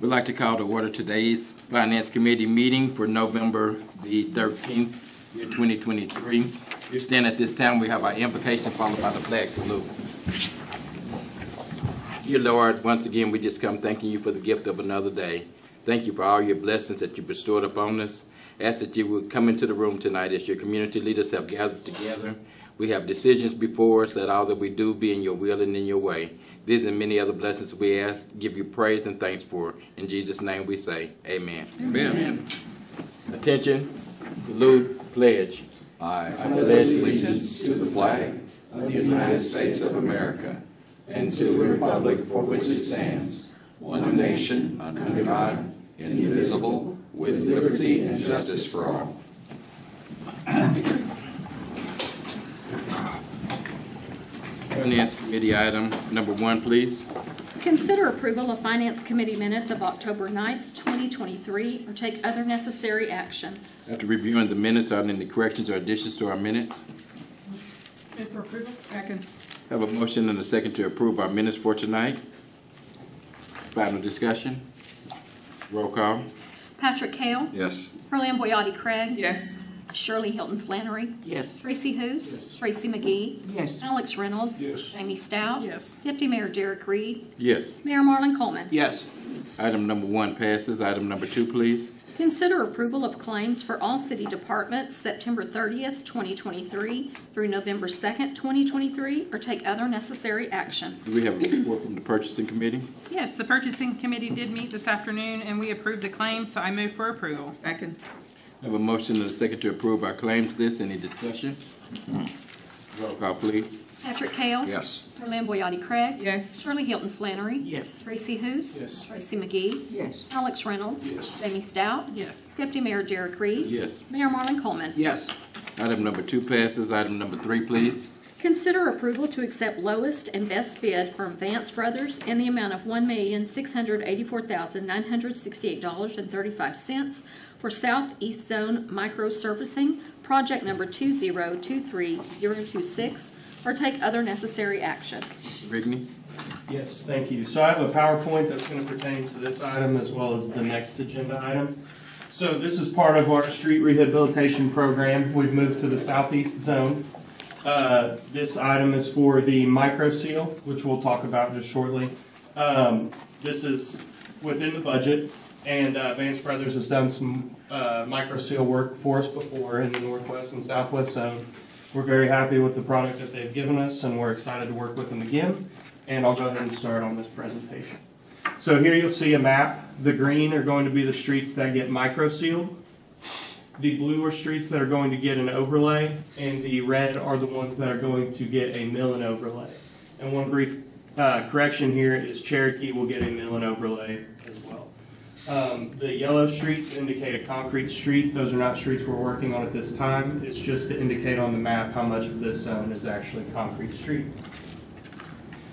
We'd like to call to order today's Finance Committee meeting for November the 13th, year 2023. We stand at this time. We have our invocation followed by the flag salute. Dear Lord, once again, we just come thanking you for the gift of another day. Thank you for all your blessings that you bestowed upon us. Ask that you would come into the room tonight as your community leaders have gathered together. We have decisions before us. Let all that we do be in your will and in your way. These and many other blessings we ask, give you praise and thanks for. In Jesus' name we say, amen. Amen. Attention, salute, pledge. I pledge allegiance to the flag of the United States of America and to the republic for which it stands, one nation, under God, indivisible, with liberty and justice for all. Finance Committee item number 1, please. Consider approval of Finance Committee minutes of October 9th, 2023, or take other necessary action. After reviewing the minutes, are there any corrections or additions to our minutes? Move for approval. Second. Have a motion and a second to approve our minutes for tonight. Final discussion. Roll call. Patrick Hale. Yes. Herland Boyati Craig. Yes. Shirley Hilton Flannery. Yes. Tracy Hoos. Yes. Tracy McGee. Yes. Alex Reynolds. Yes. Jamie Stout. Yes. Deputy Mayor Derek Reed. Yes. Mayor Marlon Coleman. Yes. Item number 1 passes. Item number 2, please. Consider approval of claims for all city departments September 30th, 2023 through November 2nd, 2023, or take other necessary action. Do we have a report from the purchasing committee? Yes, the purchasing committee did meet this afternoon and we approved the claim, so I move for approval. Second. I have a motion and a second to approve our claims list. Any discussion? Roll call, please. Patrick Hale. Yes. Herland Boyati Craig. Yes. Shirley Hilton Flannery. Yes. Tracy Hoos. Yes. Tracy McGee. Yes. Alex Reynolds. Yes. Jamie Stout. Yes. Deputy Mayor Derek Reed. Yes. Mayor Marlon Coleman. Yes. Item number 2 passes. Item number 3, please. Consider approval to accept lowest and best bid from Vance Brothers in the amount of $1,684,968.35 for Southeast Zone Microsurfacing, project number 2023026, or take other necessary action. Rigney? Yes, thank you. So I have a PowerPoint that's going to pertain to this item as well as the next agenda item. So this is part of our street rehabilitation program. We've moved to the Southeast Zone. This item is for the micro seal, which we'll talk about just shortly. This is within the budget, and Vance Brothers has done some micro seal work for us before in the Northwest and Southwest Zone. We're very happy with the product that they've given us, and we're excited to work with them again. And I'll go ahead and start on this presentation. So here you'll see a map. The green are going to be the streets that get micro sealed. The blue are streets that are going to get an overlay, and the red are the ones that are going to get a mill and overlay. And one brief correction here is Cherokee will get a mill and overlay as well. The yellow streets indicate a concrete street. Those are not streets we're working on at this time. It's just to indicate on the map how much of this zone is actually concrete street.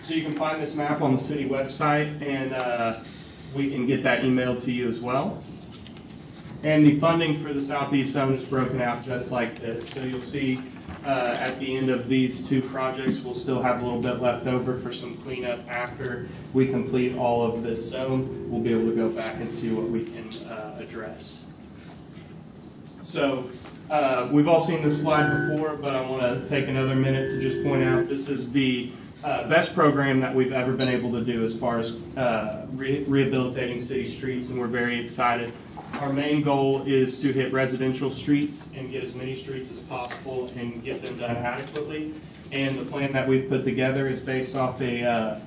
So you can find this map on the city website, and we can get that emailed to you as well. And the funding for the Southeast Zone is broken out just like this. So you'll see at the end of these 2 projects, we'll still have a little bit left over for some cleanup after we complete all of this zone. We'll be able to go back and see what we can address. So we've all seen this slide before, but I want to take another minute to just point out this is the best program that we've ever been able to do as far as rehabilitating city streets, and we're very excited. Our main goal is to hit residential streets and get as many streets as possible and get them done adequately. And the plan that we've put together is based off a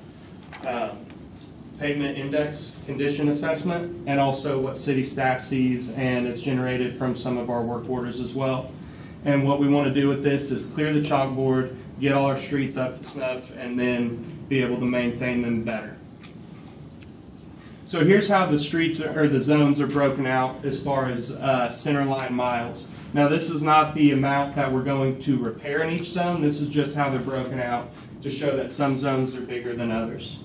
pavement index condition assessment and also what city staff sees, and it's generated from some of our work orders as well. And what we want to do with this is clear the chalkboard, get all our streets up to snuff, and then be able to maintain them better. So here's how the streets or the zones are broken out as far as center line miles. Now this is not the amount that we're going to repair in each zone. This is just how they're broken out to show that some zones are bigger than others,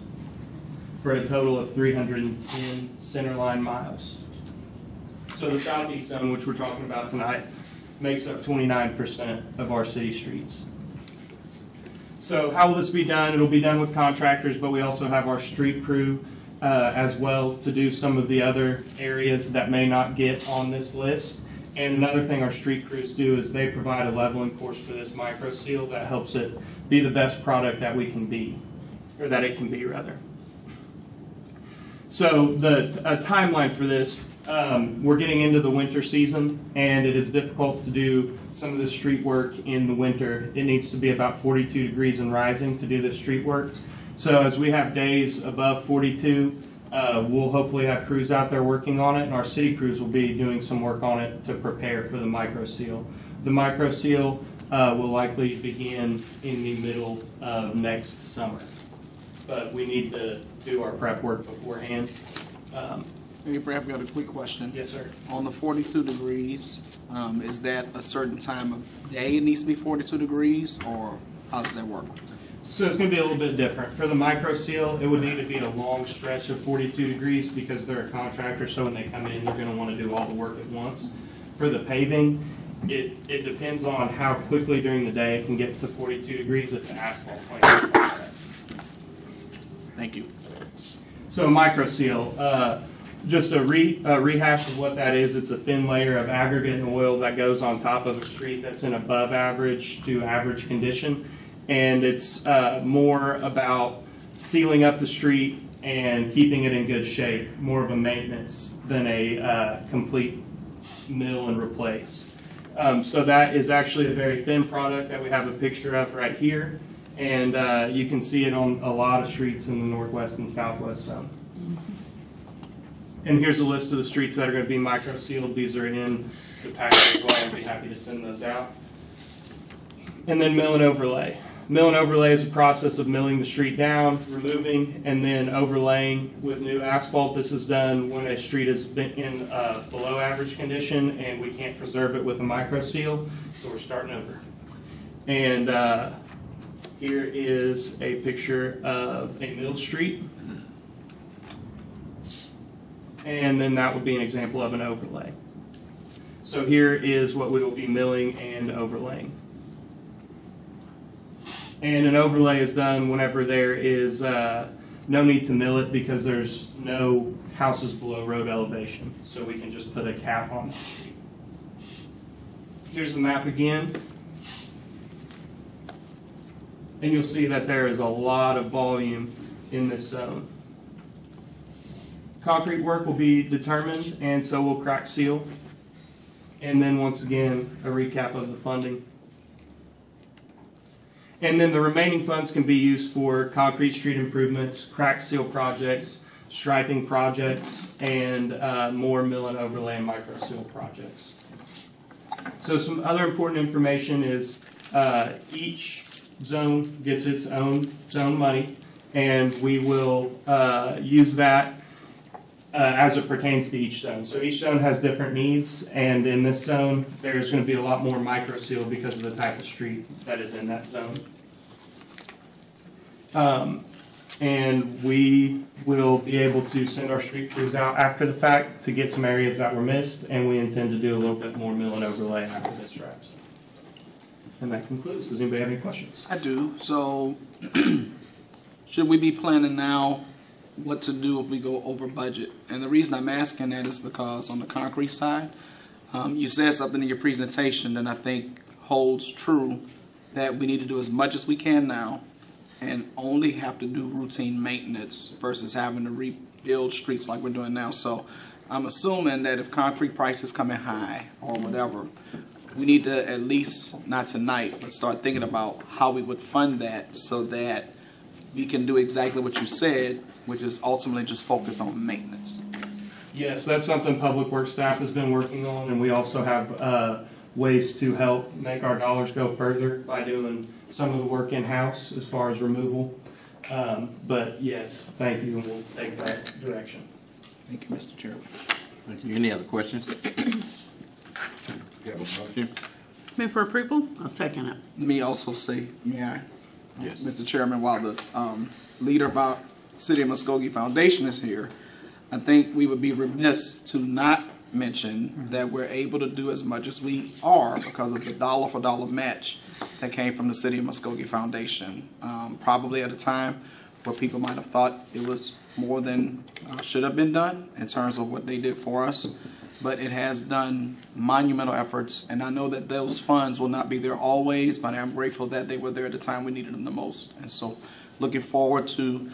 for a total of 310 center line miles. So the Southeast Zone, which we're talking about tonight, makes up 29% of our city streets. So how will this be done? It'll be done with contractors, but we also have our street crew as well to do some of the other areas that may not get on this list. And another thing our street crews do is they provide a leveling course for this micro seal that helps it be the best product that we can be, or that it can be rather. So a timeline for this, we're getting into the winter season, and it is difficult to do some of the street work in the winter. It needs to be about 42 degrees and rising to do this street work. So as we have days above 42, we'll hopefully have crews out there working on it, and our city crews will be doing some work on it to prepare for the micro seal. The micro seal will likely begin in the middle of next summer, but we need to do our prep work beforehand. Hey, Fred, I've got a quick question. Yes, sir. On the 42 degrees, is that a certain time of day it needs to be 42 degrees, or how does that work? So it's going to be a little bit different. For the micro seal, it would need to be a long stretch of 42 degrees because they're a contractor, so when they come in, they're going to want to do all the work at once. For the paving, it depends on how quickly during the day it can get to 42 degrees at the asphalt plant. Thank you. So micro seal, just a rehash of what that is. It's a thin layer of aggregate and oil that goes on top of a street that's in above average to average condition. And it's more about sealing up the street and keeping it in good shape, more of a maintenance than a complete mill and replace. So that is actually a very thin product that we have a picture of right here, and you can see it on a lot of streets in the northwest and southwest zone. And here's a list of the streets that are going to be micro sealed. These are in the package as well. I'd be happy to send those out. And then mill and overlay. Mill and overlay is a process of milling the street down, removing, and then overlaying with new asphalt. This is done when a street has been in below average condition and we can't preserve it with a micro seal, so we're starting over. And here is a picture of a milled street. And then that would be an example of an overlay. So here is what we will be milling and overlaying. And an overlay is done whenever there is no need to mill it because there's no houses below road elevation. So we can just put a cap on the street. Here's the map again. And you'll see that there is a lot of volume in this zone. Concrete work will be determined, and so will crack seal. And then once again, a recap of the funding. And then the remaining funds can be used for concrete street improvements, crack seal projects, striping projects, and more mill and overlay and micro seal projects. So some other important information is each zone gets its own zone money, and we will use that as it pertains to each zone. So each zone has different needs, and in this zone, there's going to be a lot more micro seal because of the type of street that is in that zone. And we will be able to send our street crews out after the fact to get some areas that were missed, and we intend to do a little bit more mill and overlay after this wraps up. And that concludes. Does anybody have any questions? I do. So, should we be planning now what to do if we go over budget? And the reason I'm asking that is because on the concrete side, you said something in your presentation that I think holds true, that we need to do as much as we can now and only have to do routine maintenance versus having to rebuild streets like we're doing now. So I'm assuming that if concrete prices come in high or whatever, we need to at least, not tonight, but start thinking about how we would fund that so that we can do exactly what you said, which is ultimately just focus on maintenance. Yes, that's something Public Works staff has been working on, and we also have ways to help make our dollars go further by doing some of the work in-house as far as removal. But yes, thank you, and we'll take that direction. Thank you, Mr. Chairman. Thank you. Any other questions? You have a motion? Move for approval? I'll second it. Let me also say, may I? Yes. Mr. Chairman, while the leader of our City of Muskogee Foundation is here, I think we would be remiss to not mention that we're able to do as much as we are because of the dollar-for-dollar match that came from the City of Muskogee Foundation. Probably at a time where people might have thought it was more than should have been done in terms of what they did for us, but it has done monumental efforts, and I know that those funds will not be there always, but I'm grateful that they were there at the time we needed them the most. And so looking forward to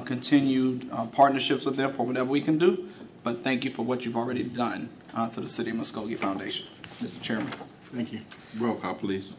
continued partnerships with them for whatever we can do, but thank you for what you've already done to the City of Muskogee Foundation. Mr. Chairman. Thank you. Roll call, please.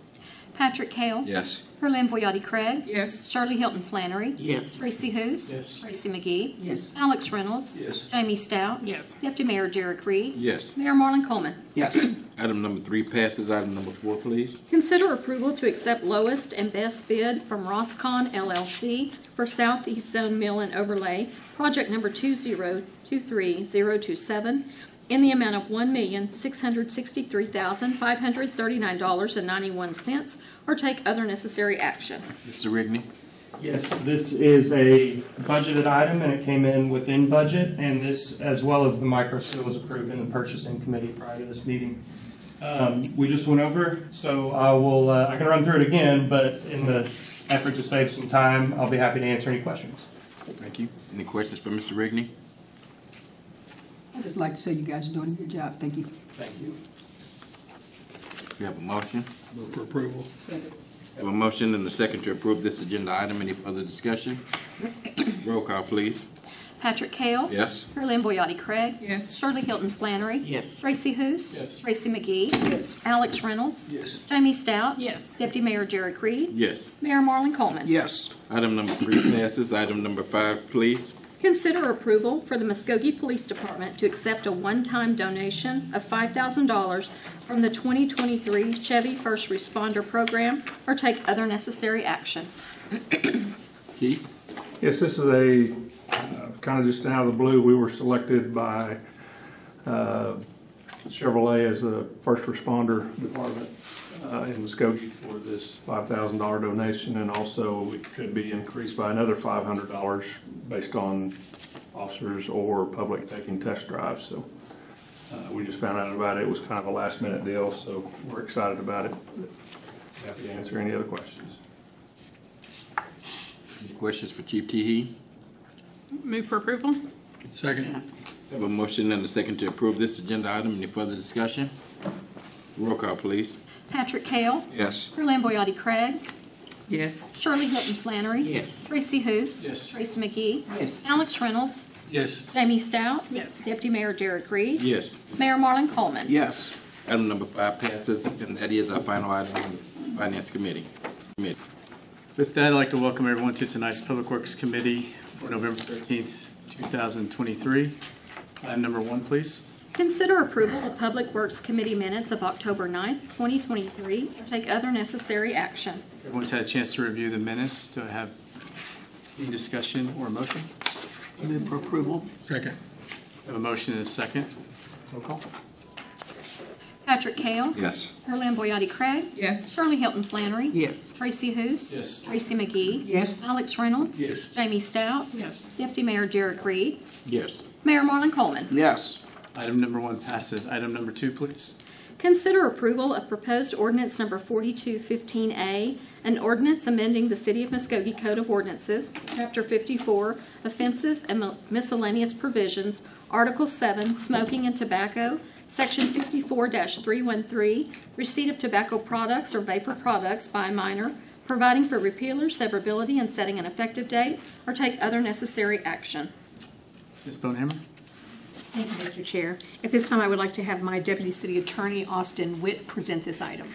Patrick Hale. Yes. Perlin Boyotti Craig. Yes. Shirley Hilton Flannery. Yes. Tracy Hous. Yes. Tracy McGee. Yes. Alex Reynolds. Yes. Jamie Stout. Yes. Deputy Mayor Derek Reed. Yes. Mayor Marlon Coleman. Yes. Item number 3 passes. Item number 4, please. Consider approval to accept lowest and best bid from Roscon LLC for Southeast Zone Mill and Overlay, project number 2023027, in the amount of $1,663,539.91, or take other necessary action. Mr. Rigney. Yes, this is a budgeted item, and it came in within budget, and this, as well as the micro seal, was approved in the purchasing committee prior to this meeting. We just went over, so I can run through it again, but in the effort to save some time, I'll be happy to answer any questions. Thank you. Any questions for Mr. Rigney? I'd just like to say you guys are doing a good job. Thank you. Thank you. We have a motion. Move for approval. Second. We have a motion and a second to approve this agenda item. Any further discussion? Roll call, please. Patrick Hale. Yes. Perlin Boyotti Craig. Yes. Shirley Hilton Flannery. Yes. Tracy Hous. Yes. Tracy McGee. Yes. Alex Reynolds. Yes. Jamie Stout. Yes. Deputy Mayor Derek Reed. Yes. Mayor Marlon Coleman. Yes. Item number 3 passes. Item number 5, please. Consider approval for the Muskogee Police Department to accept a one-time donation of $5,000 from the 2023 Chevy First Responder Program, or take other necessary action. Chief. Yes, this is a kind of just out of the blue. We were selected by Chevrolet as a first responder department in Muskogee for this $5,000 donation, and also it could be increased by another $500 based on officers or public taking test drives. So we just found out about it. It was kind of a last minute deal, so we're excited about it. Happy to answer any other questions. Any questions for Chief Teehee? Move for approval? Second. We have a motion and a second to approve this agenda item. Any further discussion? Roll call, please. Patrick Hale. Yes. Perlin Boyotti Craig. Yes. Shirley Hilton Flannery. Yes. Tracy Hous. Yes. Tracy McGee. Yes. Alex Reynolds. Yes. Jamie Stout. Yes. Deputy Mayor Derek Reed. Yes. Mayor Marlon Coleman. Yes. Item number 5 passes, and that is our final item on the Finance Committee. With that, I'd like to welcome everyone to tonight's Public Works Committee for November 13th, 2023. Item number 1, please. Consider approval of Public Works Committee minutes of October 9th, 2023, or take other necessary action. Everyone's had a chance to review the minutes. Do I have any discussion or motion? Move for approval. Second. I have a motion and a second. Roll call. Patrick Hale. Yes. Perlin Boyotti Craig. Yes. Shirley Hilton Flannery. Yes. Tracy Hous. Yes. Tracy McGee. Yes. Alex Reynolds. Yes. Jamie Stout. Yes. Deputy Mayor Derek Reed. Yes. Mayor Marlon Coleman. Yes. Item number 1 passes. Item number 2, please. Consider approval of proposed ordinance number 4215A, an ordinance amending the City of Muskogee Code of Ordinances, Chapter 54, Offenses and Miscellaneous Provisions, Article 7, Smoking and Tobacco, Section 54-313, Receipt of Tobacco Products or Vapor Products by a minor, providing for repeal or severability and setting an effective date, or take other necessary action. Ms. Bonehammer? Thank you, Mr. Chair. At this time, I would like to have my Deputy City Attorney, Austin Witt, present this item.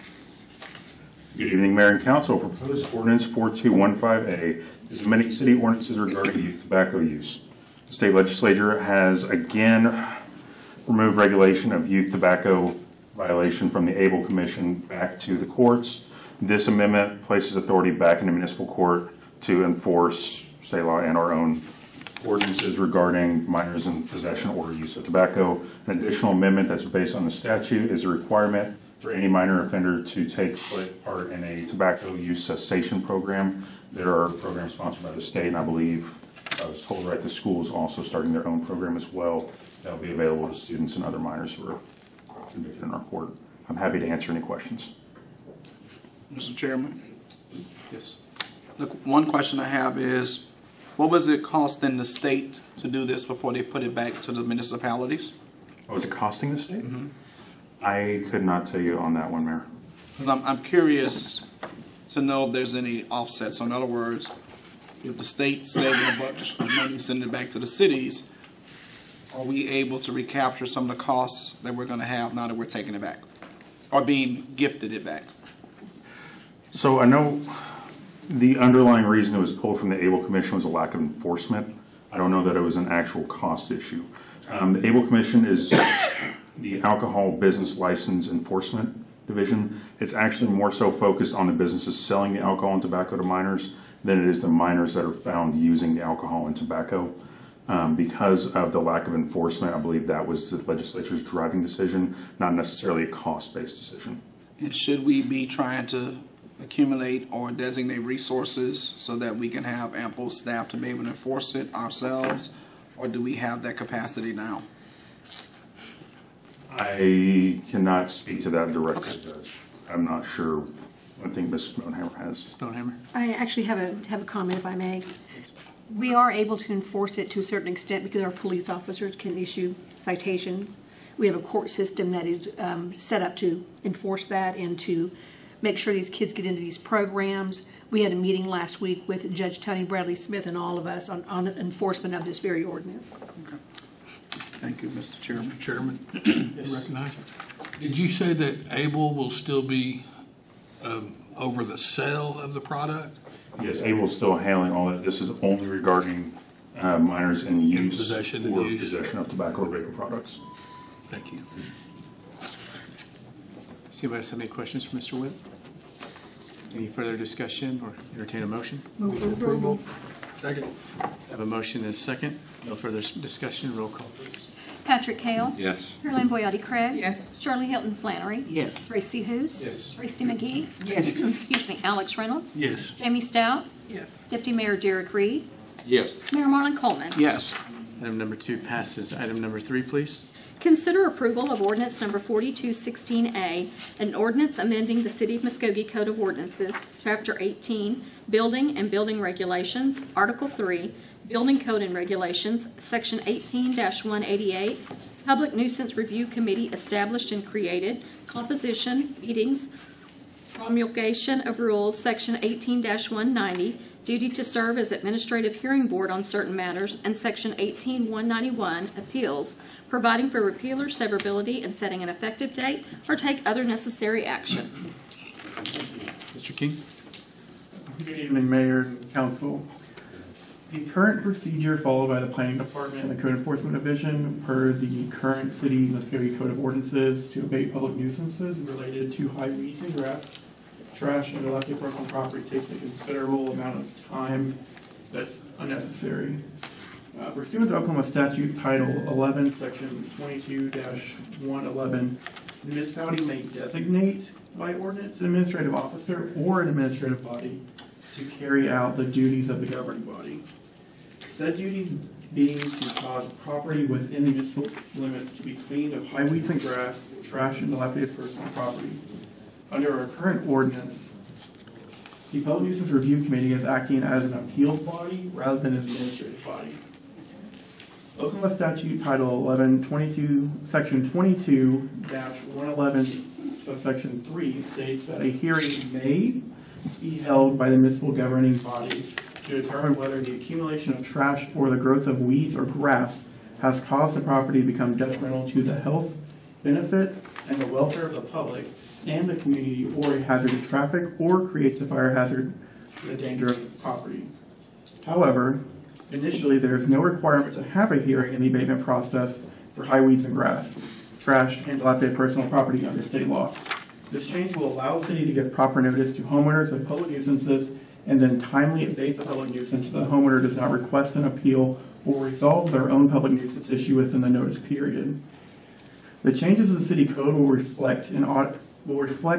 Good evening, Mayor and Council. Proposed ordinance 4215A is amending city ordinances regarding youth tobacco use. The state legislature has again removed regulation of youth tobacco violation from the ABLE Commission back to the courts. This amendment places authority back in the municipal court to enforce state law and our own ordinances regarding minors in possession or use of tobacco. An additional amendment that's based on the statute is a requirement for any minor offender to take part in a tobacco use cessation program. There are programs sponsored by the state, and I believe I was told right, the school is also starting their own program as well. That'll be available to students and other minors who are convicted in our court. I'm happy to answer any questions. Mr. Chairman. Yes. Look, one question I have is, what was it costing the state to do this before they put it back to the municipalities? Oh, is it costing the state? I could not tell you on that one, Mayor. Because I'm curious to know if there's any offsets. So in other words, if the state's saving a bunch of money, sending it back to the cities, are we able to recapture some of the costs that we're going to have now that we're taking it back? Or being gifted it back? So I know the underlying reason it was pulled from the ABLE Commission was a lack of enforcement. I don't know that it was an actual cost issue. The ABLE Commission is the Alcohol Business License Enforcement Division. It's actually more so focused on the businesses selling the alcohol and tobacco to minors than it is the minors that are found using the alcohol and tobacco. Because of the lack of enforcement, I believe that was the legislature's driving decision, not necessarily a cost-based decision. And should we be trying to accumulate or designate resources so that we can have ample staff to be able to enforce it ourselves? Or do we have that capacity now? I cannot speak to that directly, Judge. I'm not sure. I think Ms. Stonehammer has. Stonehammer? I actually have a comment, if I may. We are able to enforce it to a certain extent because our police officers can issue citations. We have a court system that is set up to enforce that and to make sure these kids get into these programs. We had a meeting last week with Judge Tony Bradley Smith and all of us on enforcement of this very ordinance. Okay. Thank you, Mr. Chairman. Chairman, Yes. recognize you. Did you say that ABLE will still be over the sale of the product? Yes, ABLE's still handling all that. This is only regarding minors in use possession and or use. possession of tobacco or vapor products. Thank you. Does anybody have any questions for Mr. Witt? Any further discussion or entertain a motion? Move for approval. Second. Have a motion and a second. No further discussion. Roll call, please. Patrick Hale. Yes. Caroline Boyati Craig. Yes. Shirley Hilton Flannery. Yes. Tracy Hous. Yes. Tracy McGee. Yes. Excuse me, Alex Reynolds. Yes. Jamie Stout. Yes. Deputy Mayor Derek Reed. Yes. Mayor Marlon Coleman. Yes. Item number 2 passes. Item number 3, please. Consider approval of ordinance number 4216A, an ordinance amending the City of Muskogee Code of Ordinances, Chapter 18, Building and Building Regulations, Article 3, Building Code and Regulations, Section 18-188, Public Nuisance Review Committee established and created, composition, meetings, promulgation of rules, Section 18-190, duty to serve as administrative hearing board on certain matters, and Section 18-191, appeals, providing for repeal or severability and setting an effective date, or take other necessary action. Mr. King? Good evening, Mayor and Council. The current procedure followed by the Planning Department and the Code Enforcement Division per the current City Muskogee Code of Ordinances to abate public nuisances related to high weeds and grass, trash, and elected personal property takes a considerable amount of time that's unnecessary. Pursuant to Oklahoma Statutes Title 11, Section 22-111, the municipality may designate by ordinance an administrative officer or an administrative body to carry out the duties of the governing body. Said duties being to cause property within the municipal limits to be cleaned of high weeds and grass, trash, and dilapidated personal property. Under our current ordinance, the Public Nuisance Review Committee is acting as an appeals body rather than an administrative body. Oklahoma Statute Title 11, Section 22-111, subsection 3 states that a hearing may be held by the municipal governing body to determine whether the accumulation of trash or the growth of weeds or grass has caused the property to become detrimental to the health, benefit, and the welfare of the public and the community, or a hazard to traffic, or creates a fire hazard to the danger of the property. However, initially, there is no requirement to have a hearing in the abatement process for high weeds and grass, trash, and dilapidated personal property under state law. This change will allow the city to give proper notice to homeowners of public nuisances and then timely abate the public nuisance so the homeowner does not request an appeal or resolve their own public nuisance issue within the notice period. The changes of the city code will reflect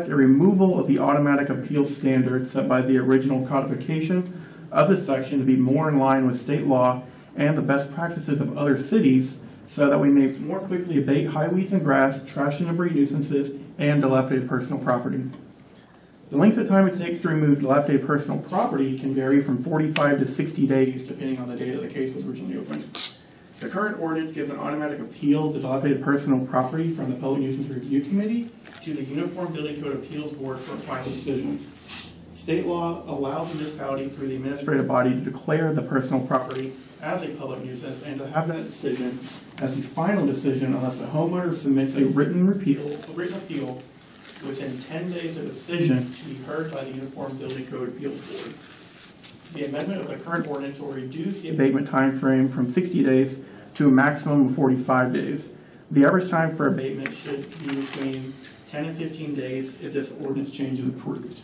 a removal of the automatic appeal standard set by the original codification of this section to be more in line with state law and the best practices of other cities so that we may more quickly abate high weeds and grass, trash and debris nuisances, and dilapidated personal property. The length of time it takes to remove dilapidated personal property can vary from 45 to 60 days depending on the date of the case was originally opened. The current ordinance gives an automatic appeal of dilapidated personal property from the Public Nuisance Review Committee to the Uniform Building Code Appeals Board for a final decision. State law allows the municipality through the administrative body to declare the personal property as a public nuisance and to have that decision as the final decision unless the homeowner submits a written appeal within 10 days of decision to be heard by the Uniform Building Code Appeals Board. The amendment of the current ordinance will reduce the abatement time frame from 60 days to a maximum of 45 days. The average time for abatement should be between 10 and 15 days if this ordinance change is approved.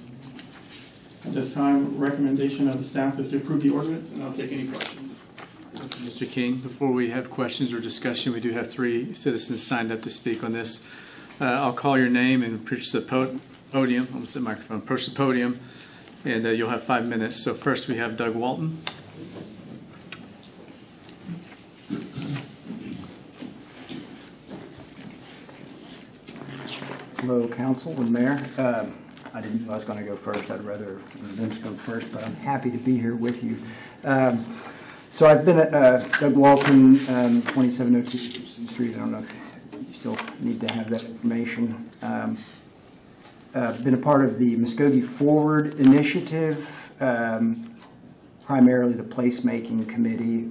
At this time, recommendation of the staff is to approve the ordinance, and I'll take any questions. Mr. King, before we have questions or discussion, we do have 3 citizens signed up to speak on this. I'll call your name and approach the podium, almost the microphone, approach the podium, and you'll have 5 minutes. So first we have Doug Walton. Hello, Council and Mayor. I didn't know I was going to go first. I'd rather them go first, but I'm happy to be here with you. So I've been at Doug Walton, 2702 Gibson Street. I don't know if you still need to have that information. Been a part of the Muskogee Forward initiative, primarily the placemaking committee.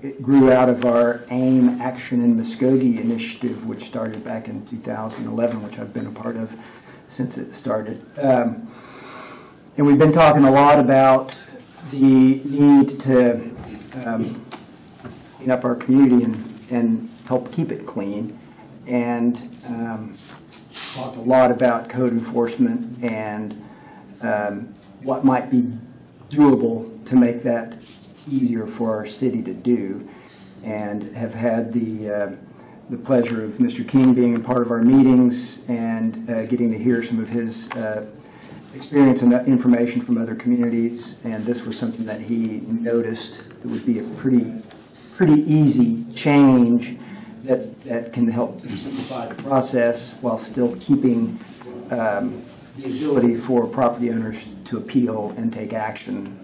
It grew out of our AIM Action in Muskogee initiative, which started back in 2011, which I've been a part of since it started. And we've been talking a lot about the need to clean up our community and help keep it clean. And talked a lot about code enforcement and what might be doable to make that easier for our city to do, and have had the pleasure of Mr. King being a part of our meetings and getting to hear some of his experience and information from other communities. And this was something that he noticed that would be a pretty easy change that can help simplify the process while still keeping the ability for property owners to appeal and take action.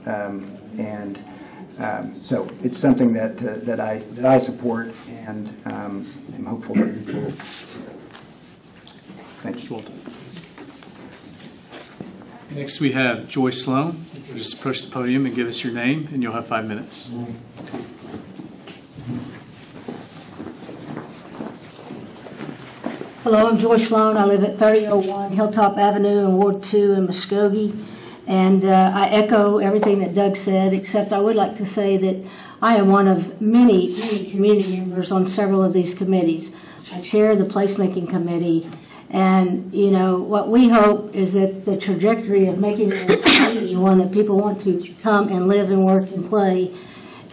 So it's something that I support, and I'm hopeful that it will. Thanks, Walton. Next we have Joyce Sloan. Just approach the podium and give us your name, and you'll have 5 minutes. Hello, I'm Joyce Sloan. I live at 3001 Hilltop Avenue in Ward 2 in Muskogee. And I echo everything that Doug said, except I would like to say that I am one of many community members on several of these committees. I chair the placemaking committee. And, you know, what we hope is that the trajectory of making the community one that people want to come and live and work and play,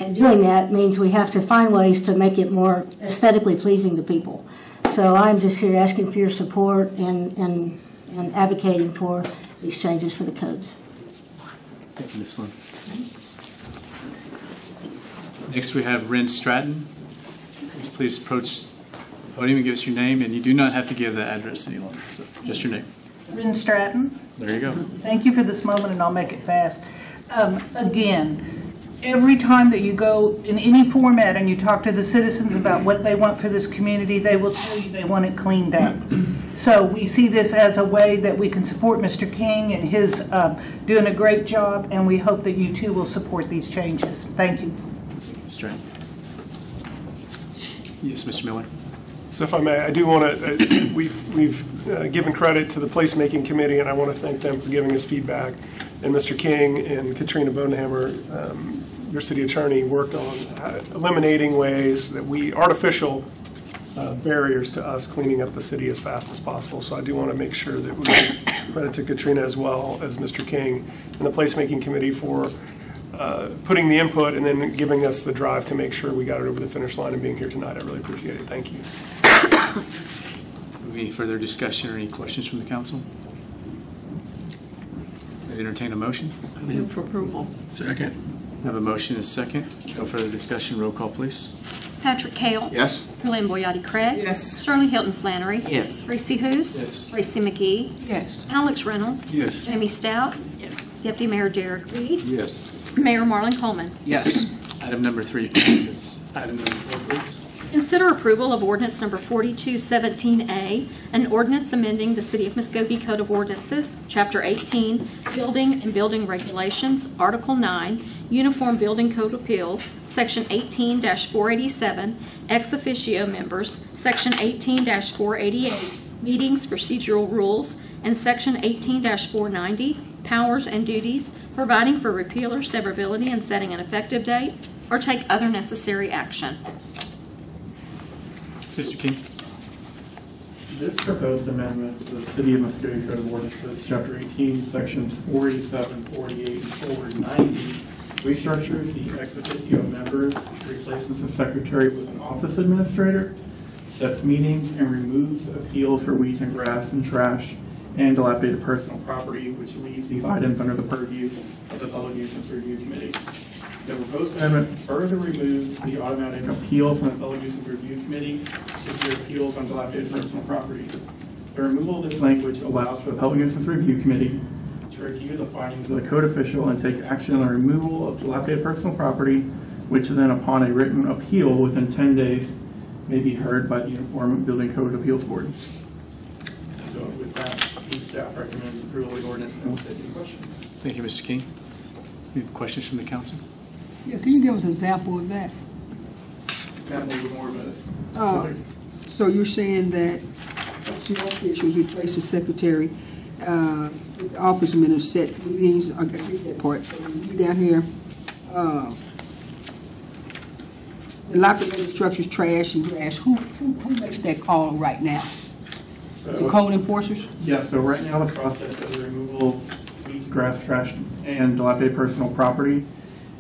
and doing that means we have to find ways to make it more aesthetically pleasing to people. So I'm just here asking for your support and advocating for these changes for the codes. Thank you, Ms. Sloan. Next we have Ren Stratton. Please approach the podium and give us your name, and you do not have to give the address any longer, so just your name. Ren Stratton. There you go. Thank you for this moment, and I'll make it fast. Again, every time that you go in any format and you talk to the citizens about what they want for this community, they will tell you they want it cleaned up. So we see this as a way that we can support Mr. King and his doing a great job, and we hope that you too will support these changes. Thank you. Mr. Yes, Mr. Miller. So if I may, I do want to, we've given credit to the placemaking committee, and I want to thank them for giving us feedback. And Mr. King and Katrina Bonehammer, your city attorney, worked on eliminating ways that artificial barriers to us cleaning up the city as fast as possible. So I do want to make sure that we give credit to Katrina as well as Mr. King and the placemaking committee for putting the input and then giving us the drive to make sure we got it over the finish line and being here tonight. I really appreciate it. Thank you. Any further discussion or any questions from the council? I'd entertain a motion. I move for approval. Second. I have a motion and a second. No further discussion. Roll call, please. Patrick Cale. Yes. Lynn Boyati Craig. Yes. Shirley Hilton Flannery. Yes. Reese Hoos. Yes. Reese McGee. Yes. Alex Reynolds. Yes. Jamie Stout. Yes. Deputy Mayor Derek Reed. Yes. Mayor Marlon Coleman. Yes. Item number 3 passes. Item number 4, please. Consider approval of ordinance number 4217A, an ordinance amending the City of Muskogee Code of Ordinances, Chapter 18, Building and Building Regulations, Article 9, Uniform Building Code Appeals, Section 18-487, Ex Officio Members, Section 18-488, Meetings Procedural Rules, and Section 18-490, Powers and Duties, providing for repeal or severability and setting an effective date, or take other necessary action. Mr. King. This proposed amendment to the City of Muskogee Code of Ordinances, Chapter 18, Sections 487, 48, and 490, restructures the ex officio members, replaces the secretary with an office administrator, sets meetings, and removes appeals for weeds and grass and trash and dilapidated personal property, which leaves these items under the purview of the Public Nuisance Review Committee. The proposed amendment further removes the automatic appeal from the Public Nuisance Review Committee to hear appeals on dilapidated personal property. The removal of this language allows for the Public Nuisance Review Committee to review the findings of the code official and take action on the removal of dilapidated personal property, which then, upon a written appeal within 10 days, may be heard by the Uniform Building Code Appeals Board. So with that, the staff recommends approval of the ordinance, and we'll take any questions. Thank you, Mr. King. Any questions from the council? Yeah, can you give us an example of that? Got a little bit more of this. So you're saying that small officials replace the secretary, with the office administrators set meetings, I get that part. Down here, dilapidated structures, trash and grass, who makes that call right now? The code enforcers? Yes, so right now the process of the removal of weeds, grass, trash, and dilapidated personal property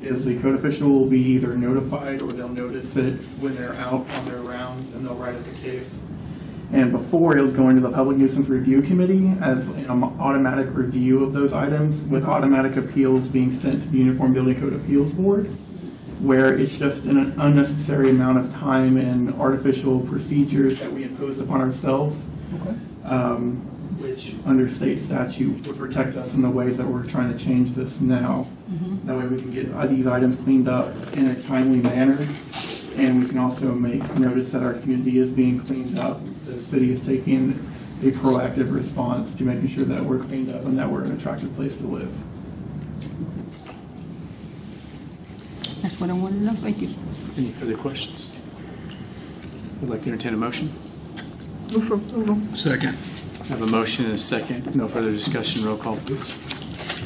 is the code official will be either notified or they'll notice it when they're out on their rounds and they'll write up the case. And before, it was going to the Public Nuisance Review Committee as an automatic review of those items, with automatic appeals being sent to the Uniform Building Code Appeals Board, where it's just an unnecessary amount of time and artificial procedures that we impose upon ourselves, which under state statute would protect us in the ways that we're trying to change this now. That way we can get these items cleaned up in a timely manner, and we can also make notice that our community is being cleaned up. The city is taking a proactive response to making sure that we're cleaned up and that we're an attractive place to live. That's what I wanted to know. Thank you. Any further questions? I'd like to entertain a motion. Move for approval. Second. I have a motion and a second. No further discussion. Roll call, please.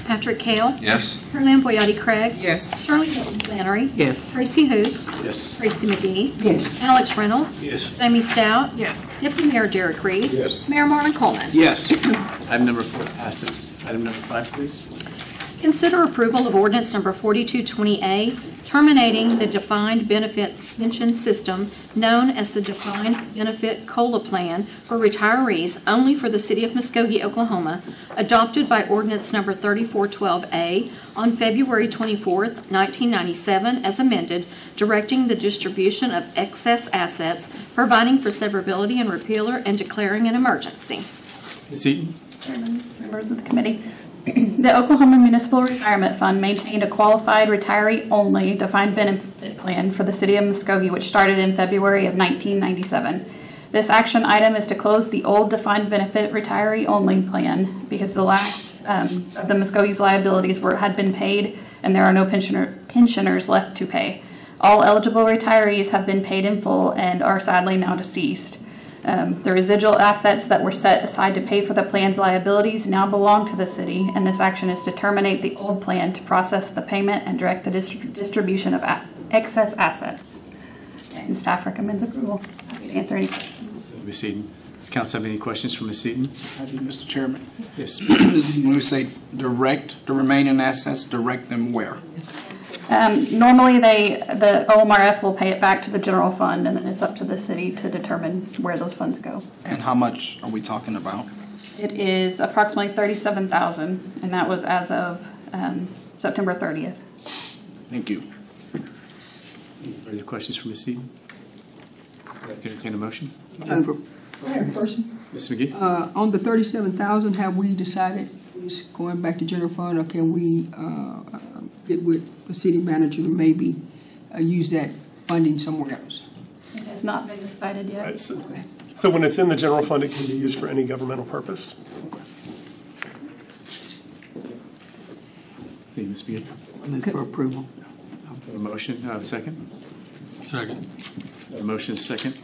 Patrick Kell. Yes. Carolyn Boyati Craig. Yes. Shirley Hilton Flannery. Yes. Tracy Hous. Yes. Tracy McGee. Yes. Alex Reynolds. Yes. Jamie Stout. Yes. Deputy Mayor Derek Reed. Yes. Mayor Marlon Coleman. Yes. Item number 4 passes. Item number 5, please. Consider approval of ordinance number 4220A, terminating the defined benefit pension system known as the Defined Benefit COLA Plan for retirees only for the City of Muskogee, Oklahoma, adopted by ordinance number 3412A on February 24th, 1997, as amended, directing the distribution of excess assets, providing for severability and repealer, and declaring an emergency. Ms. Eaton. Chairman, members of the committee. The Oklahoma Municipal Retirement Fund maintained a qualified retiree-only defined benefit plan for the City of Muskogee, which started in February of 1997. This action item is to close the old defined benefit retiree-only plan because the last of the Muskogee's liabilities had been paid and there are no pensioners left to pay. All eligible retirees have been paid in full and are sadly now deceased. The residual assets that were set aside to pay for the plan's liabilities now belong to the city, and this action is to terminate the old plan to process the payment and direct the distribution of excess assets. And staff recommends approval. Happy to answer any questions. Ms. Eaton. Does council have any questions for Ms. Eaton? I do, Mr. Chairman. Yes. When we say direct the remaining assets, direct them where? Normally, the OMRF will pay it back to the general fund, and then it's up to the city to determine where those funds go. And how much are we talking about? It is approximately $37,000, and that was as of September 30th. Thank you. Any further questions for Ms. Eaton? I'd like to entertain a motion. I have a question. Ms. McGee. On the 37,000, have we decided, is going back to general fund, or can we get with the city manager to maybe use that funding somewhere else? It is has not been decided yet. So when it's in the general fund, it can be used for any governmental purpose? Hey, Ms. Beard. Move for approval. A motion, a second? Second. A motion is second.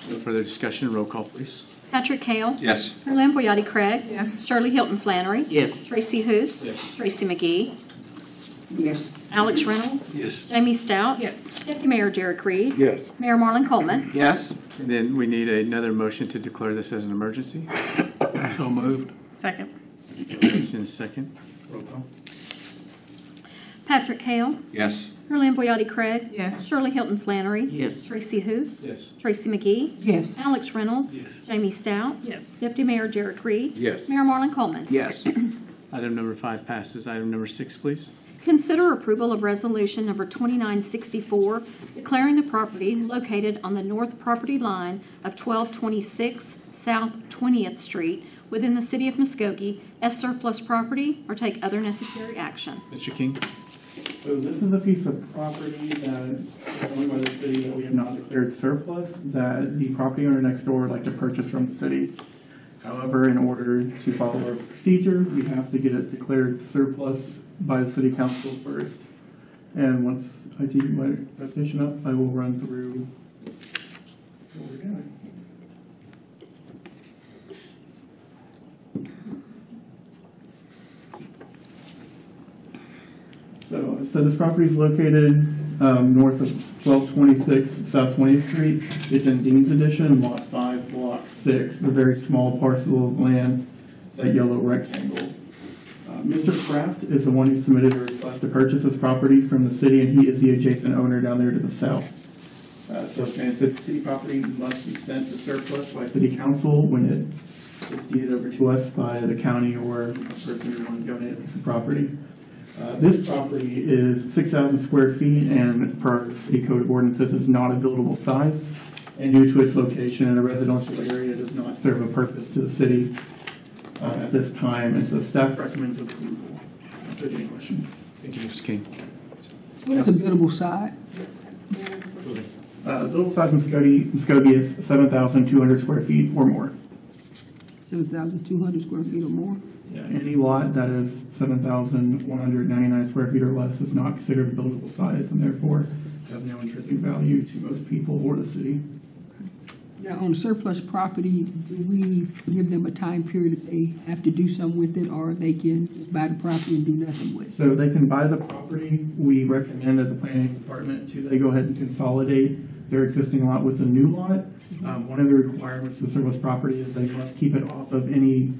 No further discussion, roll call, please. Patrick Hale. Yes. Carolyn Boyati Craig. Yes. Shirley Hilton Flannery. Yes. Tracy Hous. Yes. Tracy McGee. Yes. Alex Reynolds. Yes. Jamie Stout. Yes. Deputy Mayor Derek Reed. Yes. Mayor Marlon Coleman. Yes. And then we need another motion to declare this as an emergency. So moved. Second. Motion is second. Roll call. Patrick Hale. Yes. Carolyn Boyati Craig. Yes. Shirley Hilton Flannery. Yes. Tracy Hous. Yes. Tracy McGee. Yes. Alex Reynolds. Yes. Jamie Stout. Yes. Deputy Mayor Derek Reed. Yes. Mayor Marlon Coleman. Yes. Item number 5 passes. Item number 6, please. Consider approval of resolution number 2964, declaring the property located on the north property line of 1226 South 20th Street within the city of Muskogee as surplus property or take other necessary action. Mr. King. So this is a piece of property that is owned by the city that we have not declared surplus, that the property owner next door would like to purchase from the city. However, in order to follow our procedure, we have to get it declared surplus by the city council first. And once I take my presentation up, I will run through what we're doing. So this property is located north of 1226 South 20th Street. It's in Dean's Edition, Lot 5, Block 6, a very small parcel of land, that yellow rectangle. Mr. Kraft is the one who submitted a request to purchase this property from the city, and he is the adjacent owner down there to the south. So city property must be sent to surplus by city council when it is deeded over to us by the county or a person who wants to donate a piece of property. This property is 6,000 square feet and per city code of ordinances is not a buildable size. And due to its location in a residential area, it does not serve a purpose to the city at this time. And so staff recommends approval. If there's any questions. Thank you, Mr. King. What's a buildable size? Buildable size in Muskogee is 7,200 square feet or more. 7,200 square feet or more? Yeah, any lot that is 7,199 square feet or less is not considered a buildable size and therefore has no intrinsic value to most people or the city. Now, on surplus property, do we give them a time period that they have to do something with it, or they can just buy the property and do nothing with it? So they can buy the property. We recommend at the planning department they go ahead and consolidate their existing lot with a new lot. One of the requirements of surplus property is they must keep it off of any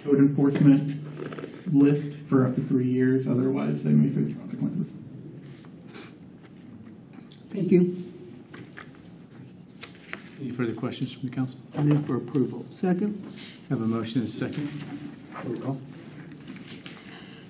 code enforcement list for up to 3 years. Otherwise, they may face consequences. Thank you. Any further questions from the council? I move for approval. Second? Have a motion and a second. Roll call.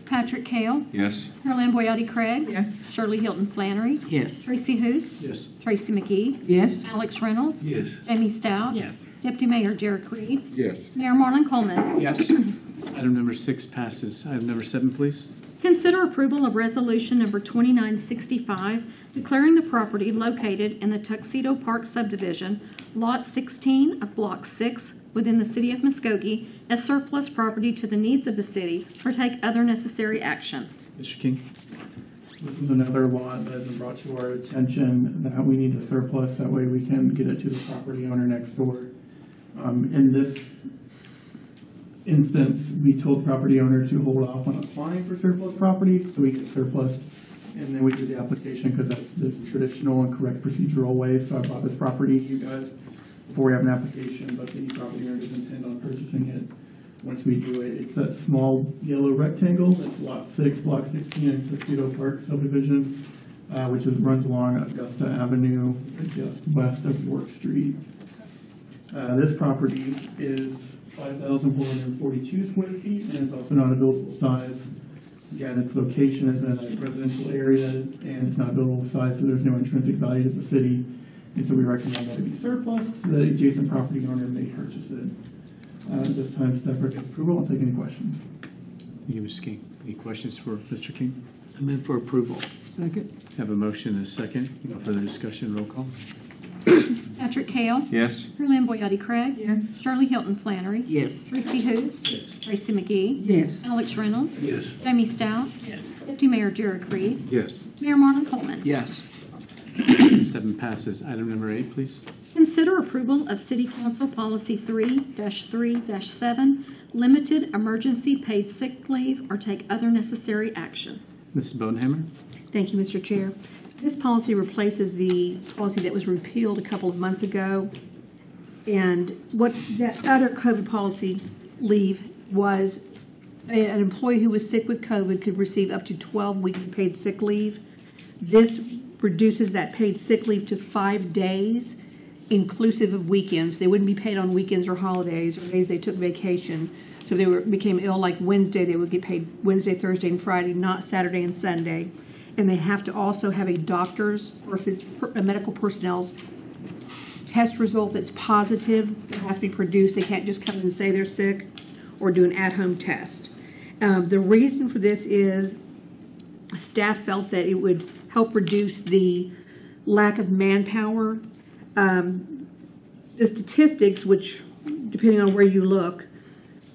Patrick Hale. Yes. Carolyn Boyati Craig. Yes. Shirley Hilton Flannery. Yes. Tracy Hous. Yes. Tracy McGee. Yes. Alex Reynolds. Yes. Jamie Stout. Yes. Deputy Mayor Derek Reed. Yes. Mayor Marlon Coleman. Yes. Item number 6 passes. Item number 7, please. Consider approval of resolution number 2965, declaring the property located in the Tuxedo Park subdivision, Lot 16 of Block 6, within the city of Muskogee, as surplus property to the needs of the city, or take other necessary action. Mr. King. This is another lot that has been brought to our attention that we need to surplus. That way we can get it to the property owner next door. In this instance, we told the property owner to hold off on applying for surplus property so we get surplus, and then we do the application because that's the traditional and correct procedural way. So I brought this property to you guys before we have an application, but the property owner does intend on purchasing it once we do it. It's that small yellow rectangle. That's Lot 6, Block 16 in Tuxedo Park subdivision, which runs along Augusta Avenue, just west of York Street. This property is 5,442 square feet, and it's also not a buildable size. Again, its location is in a residential area, and it's not a buildable size, so there's no intrinsic value to the city. And so we recommend that it be surplus so the adjacent property owner may purchase it. At this time, staff recommends approval. I'll take any questions. Thank you, Mr. King. Any questions for Mr. King? I move for approval. Second. Have a motion and a second. No further discussion. Roll call. Patrick Kell. Yes. Carolyn Boyati Craig. Yes. Shirley Hilton Flannery. Yes. Tracy Hous. Yes. Tracy McGee. Yes. Alex Reynolds. Yes. Jamie Stout. Yes. Deputy Mayor Jared Creed. Yes. Mayor Marlon Coleman. Yes. 7 passes. Item number 8, please. Consider approval of City Council Policy 3-3-7, limited emergency paid sick leave or take other necessary action. Mrs. Bodenhammer? Thank you, Mr. Chair. This policy replaces the policy that was repealed a couple of months ago. And what that other COVID policy leave was, an employee who was sick with COVID could receive up to 12 weeks of paid sick leave. This reduces that paid sick leave to 5 days, inclusive of weekends. They wouldn't be paid on weekends or holidays or days they took vacation. So if they became ill like Wednesday, they would get paid Wednesday, Thursday, and Friday, not Saturday and Sunday. And they have to also have a doctor's or if it's a medical personnel's test result that's positive. It has to be produced. They can't just come and say they're sick or do an at-home test. The reason for this is staff felt that it would help reduce the lack of manpower. The statistics, which depending on where you look,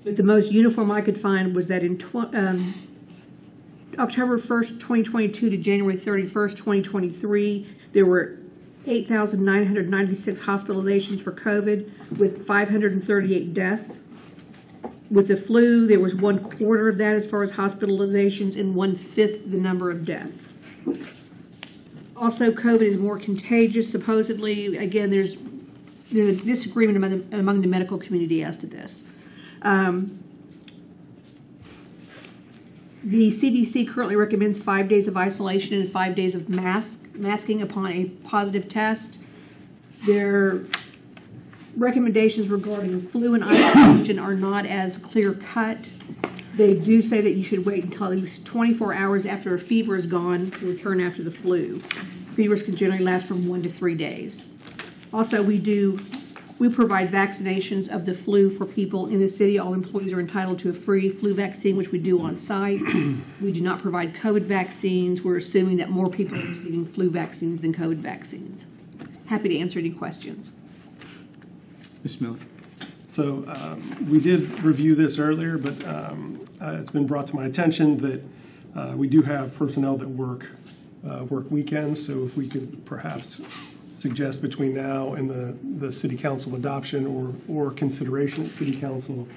but the most uniform I could find was that in October 1st, 2022 to January 31st, 2023, there were 8,996 hospitalizations for COVID with 538 deaths. With the flu, there was 1/4 of that as far as hospitalizations and 1/5 the number of deaths. Also, COVID is more contagious, supposedly. Again, there's a disagreement among the medical community as to this. The CDC currently recommends 5 days of isolation and 5 days of masking upon a positive test. Their recommendations regarding flu and isolation are not as clear-cut. They do say that you should wait until at least 24 hours after a fever is gone to return after the flu. Fevers can generally last from 1 to 3 days. Also, we provide vaccinations of the flu for people in the city. All employees are entitled to a free flu vaccine, which we do on site. We do not provide COVID vaccines. We're assuming that more people are receiving flu vaccines than COVID vaccines. Happy to answer any questions. Ms. Miller? So we did review this earlier, but it's been brought to my attention that we do have personnel that work weekends. So if we could perhaps suggest between now and the city council adoption or consideration at city council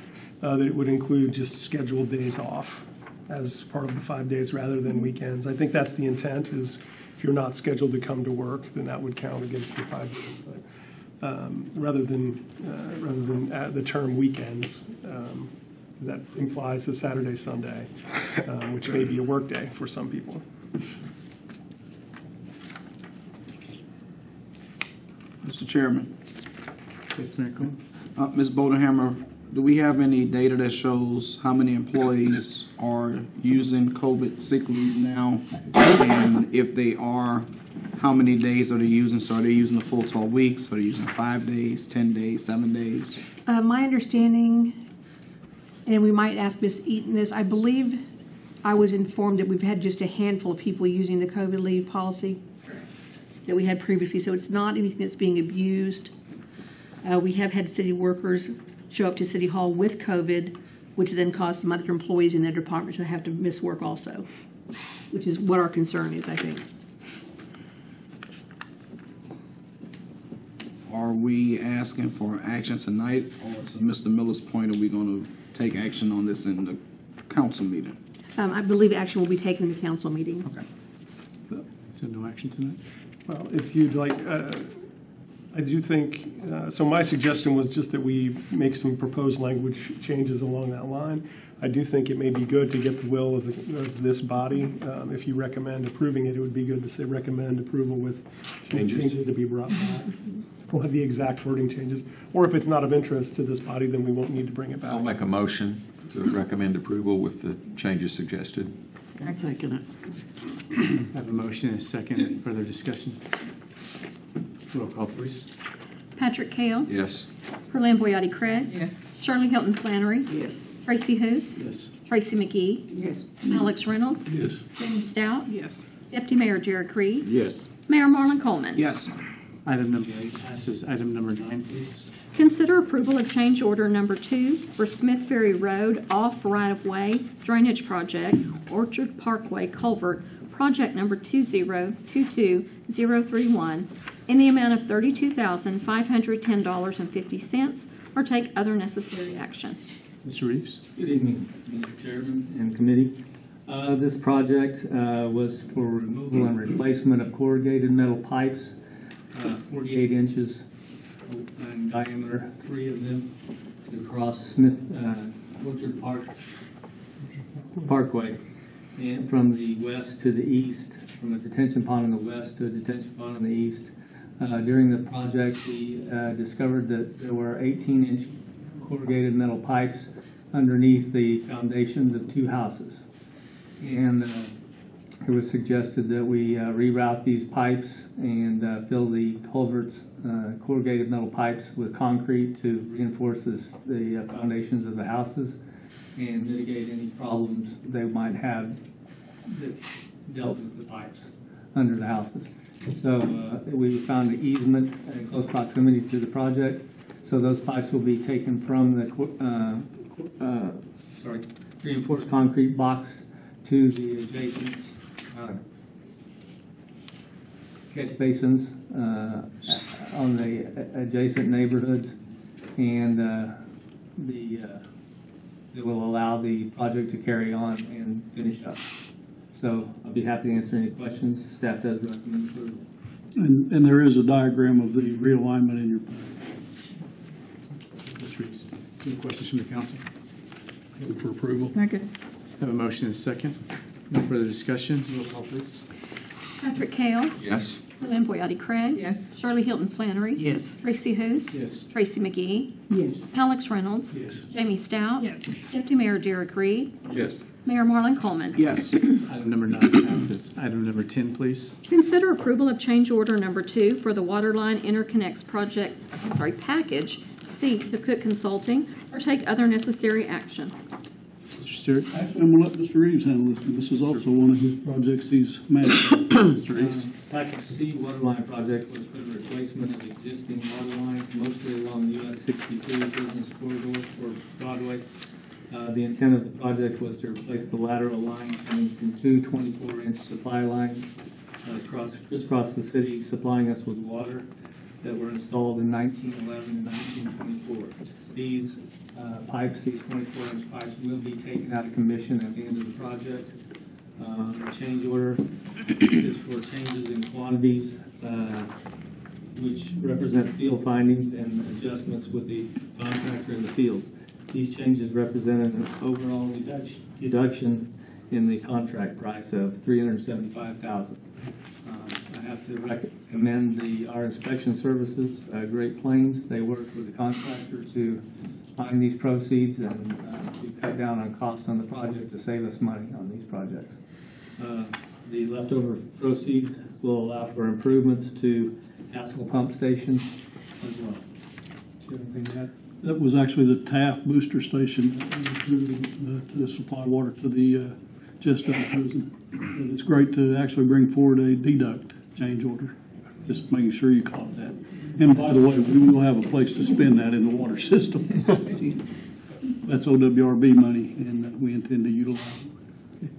that it would include just scheduled days off as part of the 5 days rather than weekends. I think that's the intent, is if you're not scheduled to come to work, then that would count against your 5 days. But rather than the term weekends, that implies a Saturday, Sunday, which may be a work day for some people. Mr. Chairman. Yes, Mayor Coleman. Ms. Bodenhammer, do we have any data that shows how many employees are using COVID sick leave now? And if they are, how many days are they using? So are they using the full 12 weeks? Are they using 5 days, 10 days, 7 days? My understanding, and we might ask Ms. Eaton this, I believe I was informed that we've had just a handful of people using the COVID leave policy that we had previously, so it's not anything that's being abused. We have had city workers show up to City Hall with COVID, which then caused some other employees in their department to have to miss work also, which is what our concern is, I think. Are we asking for action tonight, or to Mr. Miller's point, are we going to take action on this in the council meeting? I believe action will be taken in the council meeting. Okay. So no action tonight? Well, if you'd like, I do think, so my suggestion was just that we make some proposed language changes along that line. I do think it may be good to get the will of this body. If you recommend approving it, it would be good to say recommend approval with changes to be brought back. We'll have the exact wording changes. Or if it's not of interest to this body, then we won't need to bring it back. I'll make a motion to recommend approval with the changes suggested. I second it. I have a motion and a second. Further discussion? Roll call, please. Patrick Kell. Yes. Carolyn Boyati Craig. Yes. Shirley Hilton Flannery. Yes. Tracy Hous. Yes. Tracy McGee. Yes. Alex Reynolds. Yes. Jamie Stout. Yes. Deputy Mayor Jared Creed. Yes. Mayor Marlon Coleman. Yes. Item number 8 passes. Item number 9, please. Consider approval of change order number 2 for Smith Ferry Road off right-of-way drainage project, Orchard Parkway Culvert, project number 2022031, in the amount of $32,510.50, or take other necessary action. Mr. Reeves? Good evening, Mr. Chairman and committee. This project was for removal and replacement of corrugated metal pipes, 48 inches in diameter, 3 of them, to cross Smith Orchard Parkway, and from the west to the east, from a detention pond in the west to a detention pond in the east. During the project, we discovered that there were 18-inch corrugated metal pipes underneath the foundations of 2 houses. And it was suggested that we reroute these pipes and fill the culverts, corrugated metal pipes, with concrete to reinforce the foundations of the houses and mitigate any problems they might have that dealt with the pipes under the houses. So we found an easement in close proximity to the project. So those pipes will be taken from the reinforced concrete box to the adjacent catch basins on the adjacent neighborhoods, and it will allow the project to carry on and finish up. So I'll be happy to answer any questions. Staff does recommend approval. And there is a diagram of the realignment in your plan. Mr. Reeves? Any questions from the council? Move for approval. Second. Have a motion and a second. No further discussion. Roll call, please. Patrick Kell. Yes. Lynn Boyati Craig. Yes. Shirley Hilton Flannery. Yes. Tracy Hous. Yes. Tracy McGee. Yes. Alex Reynolds. Yes. Jamie Stout. Yes. Deputy Mayor Jared Creed. Yes. Mayor Marlon Coleman. Yes. Item number 9 passes. Item number 10, please. Consider approval of change order number 2 for the Waterline Interconnects Project, Package C to Cook Consulting, or take other necessary action. Mr. Stewart? Actually, I'm going to let Mr. Reeves handle this one. This is also one of his projects he's managed. Mr. Reeves? Package C waterline project was for the replacement of existing water lines, mostly along the US 62 business corridor for Broadway. The intent of the project was to replace the lateral line coming from 2 24-inch supply lines crisscross the city, supplying us with water, that were installed in 1911 and 1924. These pipes, these 24-inch pipes, will be taken out of commission at the end of the project. The change order is for changes in quantities, which represent field findings and adjustments with the contractor in the field. These changes represent an overall deduction in the contract price of $375,000. I have to recommend our inspection services, Great Plains. They worked with the contractor to find these proceeds and to cut down on costs on the project to save us money on these projects. The leftover proceeds will allow for improvements to Haskell Pump Station as well. Do you have anything to add? That was actually the Taft booster station to supply water to the Chester prison. And it's great to actually bring forward a deduct change order, just making sure you caught that. And by the way, we will have a place to spend that in the water system. That's OWRB money, and we intend to utilize it.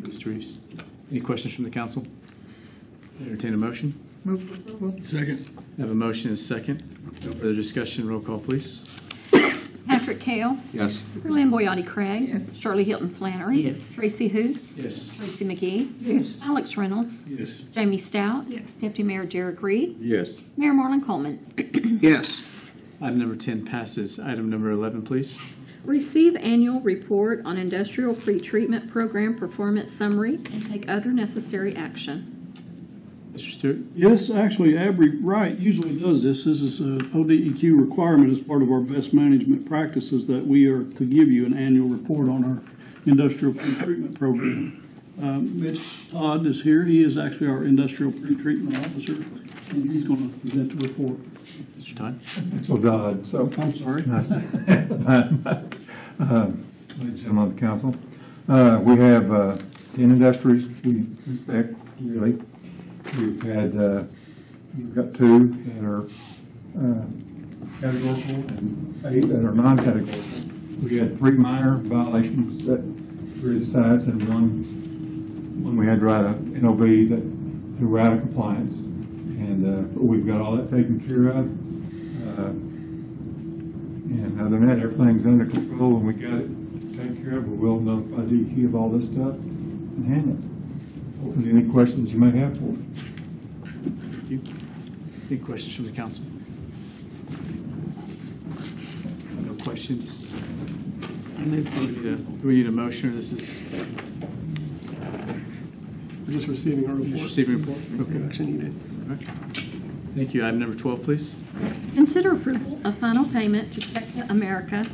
Mr. Reeves? Any questions from the council? Entertain a motion. Move for approval. Second. Have a motion and a second. No further discussion. Roll call, please. Patrick Kell. Yes. Lynn Boyati Craig. Yes. Shirley Hilton Flannery. Yes. Tracy Hous. Yes. Tracy McGee. Yes. Alex Reynolds. Yes. Jamie Stout. Yes. Deputy Mayor Jared Creed. Yes. Mayor Marlon Coleman. Yes. Item number 10 passes. Item number 11, please. Receive annual report on industrial pretreatment program performance summary and take other necessary action. Mr. Stewart? Yes, actually, Abry Wright usually does this. This is a ODEQ requirement as part of our best management practices that we are to give you an annual report on our industrial pretreatment program. Mitch Todd is here. He is actually our industrial pretreatment officer, and he's going to present the report. Mr. Todd? Mitchell Dodd. So I'm sorry. Ladies and gentlemen of the council, we have 10 industries we inspect yearly. We've got 2 that are categorical and 8 that are non-categorical. We had 3 minor violations that were at sites, and one we had to write a NOV that were out of compliance. And we've got all that taken care of. And other than that, everything's under control, and we got it taken care of. We will notify DEQ of all this stuff and handle it. Hopefully, any questions you may have for me. Thank you. Any questions from the council? No questions. Do we need a motion, or this is? We're just receiving our report. Just receiving a report? Okay. Action needed. Okay. Thank you. Item number 12, please. Consider approval of final payment to Tecta America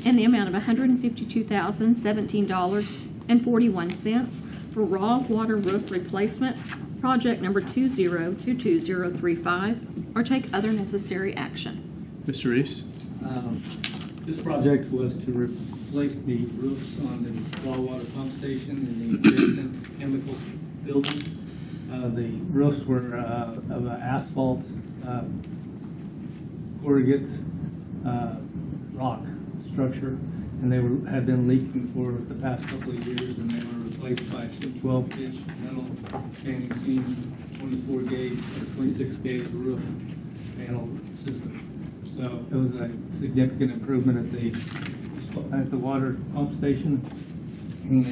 in the amount of $152,017.41 for raw water roof replacement, project number 20222035, or take other necessary action. Mr. Reeves. This project was to replace the roofs on the raw water pump station in the adjacent chemical building. The roofs were of an asphalt corrugate rock structure, and they had been leaking for the past couple of years, and they were replaced by 12-inch metal standing seam, 24-gauge or 26-gauge roof panel system. So it was a significant improvement at the water pump station, and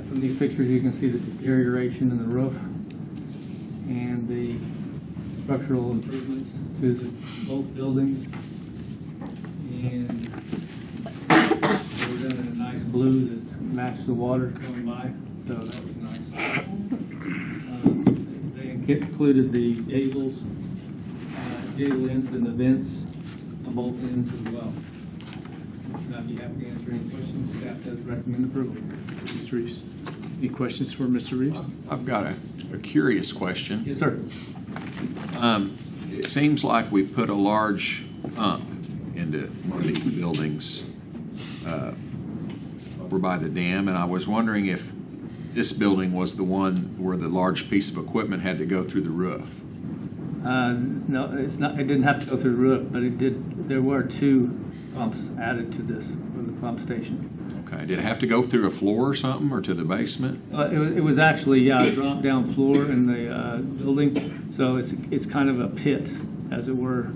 from these pictures you can see the deterioration in the roof and the structural improvements to both buildings, and they were done in a nice blue that matched the water going by, so that was nice. They included the gables, gable ends and the vents on both ends as well. I'd be happy to answer any questions. Staff does recommend approval. Mr. Reeves. Any questions for Mr. Reeves? I've got a curious question. Yes, sir. It seems like we put a large pump into one of these buildings over by the dam, and I was wondering if this building was the one where the large piece of equipment had to go through the roof. No, it's not. It didn't have to go through the roof, but it did. There were 2 pumps added to this for the pump station. Okay. Did it have to go through a floor or something, or to the basement? It was actually a drop down floor in the building, so it's kind of a pit, as it were,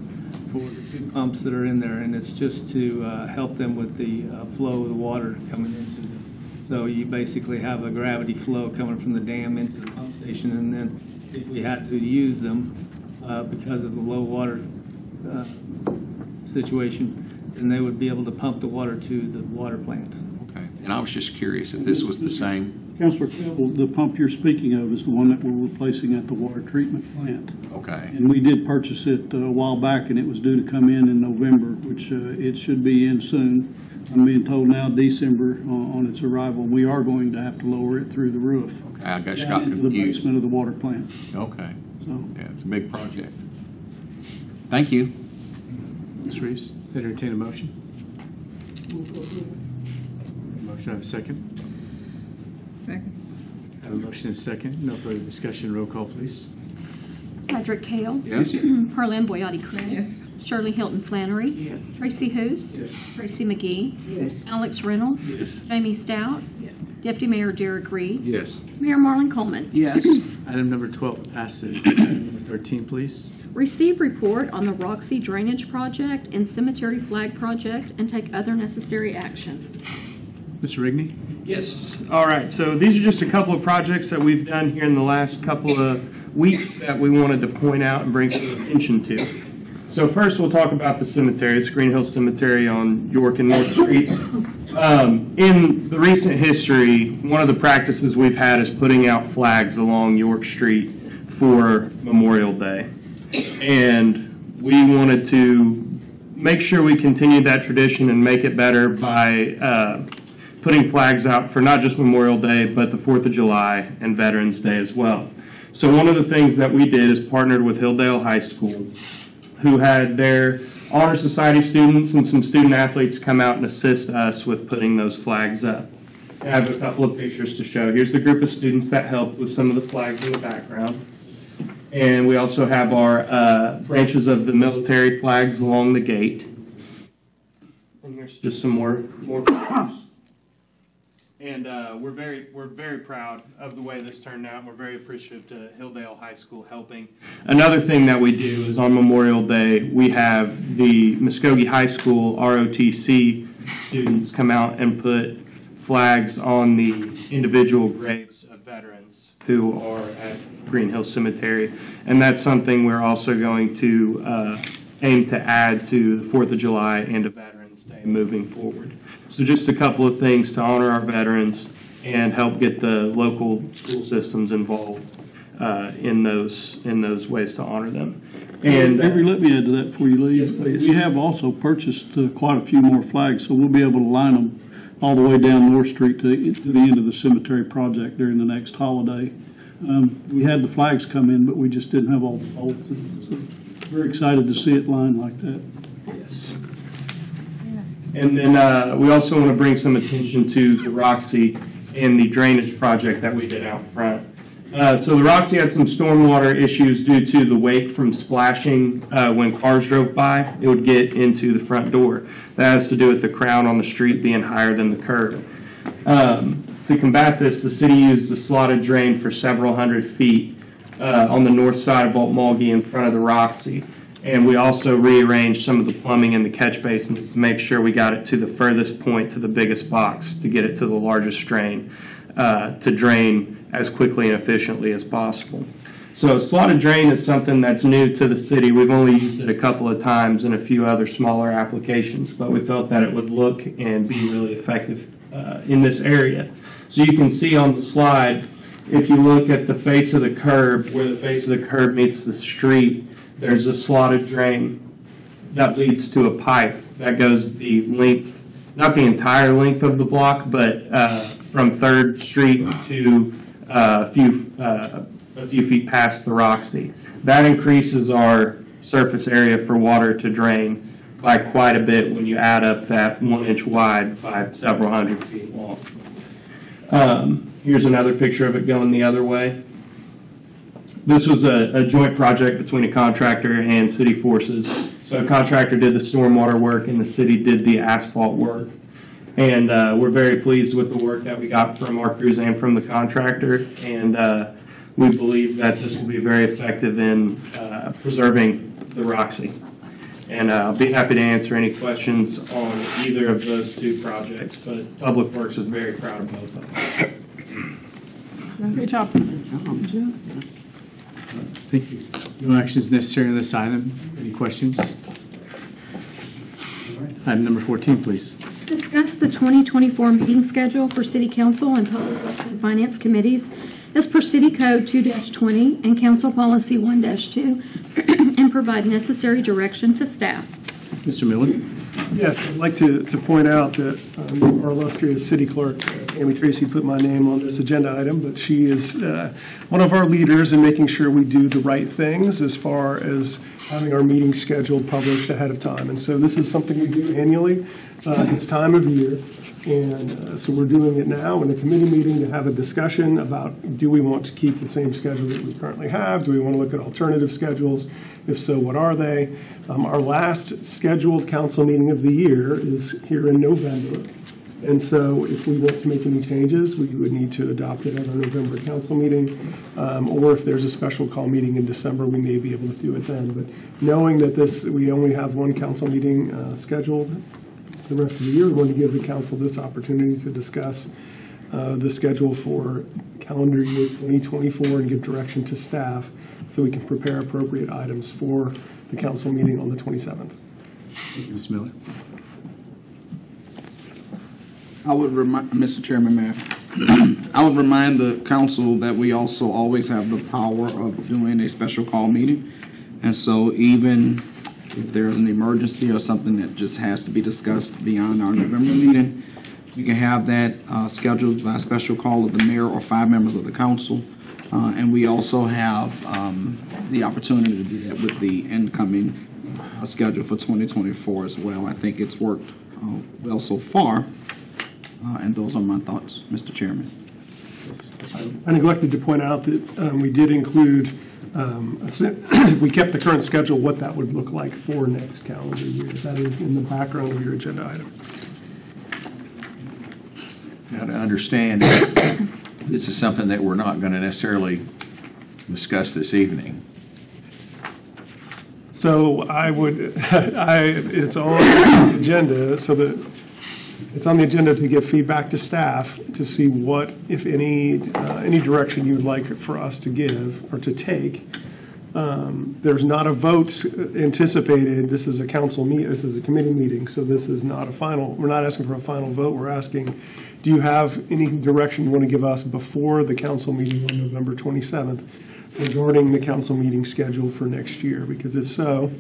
for the 2 pumps that are in there, and it's just to help them with the flow of the water coming into them. So you basically have a gravity flow coming from the dam into the pump station, and then if we had to use them because of the low water situation, then they would be able to pump the water to the water plant. Okay. And I was just curious if this was the same. Councilor Campbell, the pump you're speaking of is the one that we're replacing at the water treatment plant. Okay. And we did purchase it a while back, and it was due to come in November, which it should be in soon. I'm being told now December on its arrival. We are going to have to lower it through the roof. Okay. I guess got into confused. the basement of the water plant. Okay. So. Yeah, it's a big project. Thank you. Mr. Reeves, entertain a motion. Motion, have a second. Second. Have a motion and a second. No further discussion. Roll call, please. Cedric Hale. Yes. Carlin Boyati Craig. Yes. Shirley Hilton Flannery. Yes. Tracy Hous. Yes. Tracy McGee. Yes. Alex Reynolds. Yes. Jamie Stout. Yes. Deputy Mayor Derek Reed. Yes. Mayor Marlon Coleman. Yes. Item number 12 passes. Item number 13, please. Receive report on the Roxy Drainage Project and Cemetery Flag Project and take other necessary action. Mr. Rigney? Yes. All right. So these are just a couple of projects that we've done here in the last couple of weeks that we wanted to point out and bring some attention to. So first we'll talk about the cemetery. It's Green Hill Cemetery on York and North Street. In the recent history, one of the practices we've had is putting out flags along York Street for Memorial Day. And we wanted to make sure we continued that tradition and make it better by putting flags out for not just Memorial Day, but the 4th of July and Veterans Day as well. So one of the things that we did is partnered with Hilldale High School, who had their Honor Society students and some student athletes come out and assist us with putting those flags up. I have a couple of pictures to show. Here's the group of students that helped with some of the flags in the background. And we also have our branches of the military flags along the gate. And here's just some more pictures. And we're very proud of the way this turned out. We're very appreciative to Hilldale High School helping. Another thing that we do is on Memorial Day, we have the Muskogee High School ROTC students come out and put flags on the individual graves of veterans who are at Green Hill Cemetery. And that's something we're also going to aim to add to the 4th of July and to Veterans Day moving forward. So just a couple of things to honor our veterans and help get the local school systems involved in those ways to honor them. And Avery, let me add to that before you leave. Yes, please. We have also purchased quite a few more flags, so we'll be able to line them all the way down North Street to the end of the cemetery project during the next holiday. We had the flags come in, but we just didn't have all the poles. So very excited to see it lined like that. Yes. And then we also want to bring some attention to the Roxy and the drainage project that we did out front. So the Roxy had some stormwater issues due to the wake from splashing when cars drove by. It would get into the front door. That has to do with the crown on the street being higher than the curb. To combat this, the city used a slotted drain for several hundred feet on the north side of Baltmolgie in front of the Roxy. And we also rearranged some of the plumbing in the catch basins to make sure we got it to the furthest point to the biggest box to get it to the largest drain to drain as quickly and efficiently as possible. So slotted drain is something that's new to the city. We've only used it a couple of times in a few other smaller applications, but we felt that it would look and be really effective in this area. So you can see on the slide, if you look at the face of the curb, where the face of the curb meets the street, there's a slotted drain that leads to a pipe that goes the length, not the entire length of the block, but from 3rd Street to a few feet past the Roxy. That increases our surface area for water to drain by quite a bit when you add up that 1 inch wide by several hundred feet long. Here's another picture of it going the other way. This was a joint project between a contractor and city forces. So a contractor did the stormwater work and the city did the asphalt work. And we're very pleased with the work that we got from our crews and from the contractor. And we believe that this will be very effective in preserving the Roxy. And I'll be happy to answer any questions on either of those two projects. But Public Works is very proud of both of them. Great job. Thank you. No actions necessary on this item. Any questions? All right. Item number 14, please. Discuss the 2024 meeting schedule for City Council and Public Works and Finance Committees as per City Code 2-20 and Council Policy 1-2 and provide necessary direction to staff. Mr. Miller? Yes, I'd like to point out that our illustrious city clerk, Amy Tracy, put my name on this agenda item, but she is one of our leaders in making sure we do the right things as far as having our meetings scheduled, published ahead of time. And so this is something we do annually this time of year. And so we're doing it now in a committee meeting to have a discussion about, do we want to keep the same schedule that we currently have? Do we want to look at alternative schedules? If so, what are they? Our last scheduled council meeting of the year is here in November. And so if we want to make any changes, we would need to adopt it at our November council meeting. Or if there's a special call meeting in December, we may be able to do it then. But knowing that we only have one council meeting scheduled the rest of the year, we want to give the council this opportunity to discuss the schedule for calendar year 2024 and give direction to staff so we can prepare appropriate items for the council meeting on the 27th. Thank you, Mr. Miller. I would remind, Mr. Chairman, Mayor, I would remind the council that we also always have the power of doing a special call meeting. And so even if there's an emergency or something that just has to be discussed beyond our November meeting, we can have that scheduled by a special call of the mayor or 5 members of the council. And we also have the opportunity to do that with the incoming schedule for 2024 as well. I think it's worked well so far, and those are my thoughts, Mr. Chairman. I neglected to point out that we did include, if we kept the current schedule, what that would look like for next calendar year. That is in the background of your agenda item. Now, to understand, this is something that we're not going to necessarily discuss this evening. So I would, it's on the agenda, so that it's on the agenda to give feedback to staff to see what, if any direction you'd like for us to give or to take. There's not a vote anticipated. This is a council meeting. This is a committee meeting, so this is not a final. We're not asking for a final vote. We're asking, do you have any direction you want to give us before the council meeting on November 27th regarding the council meeting schedule for next year? Because if so,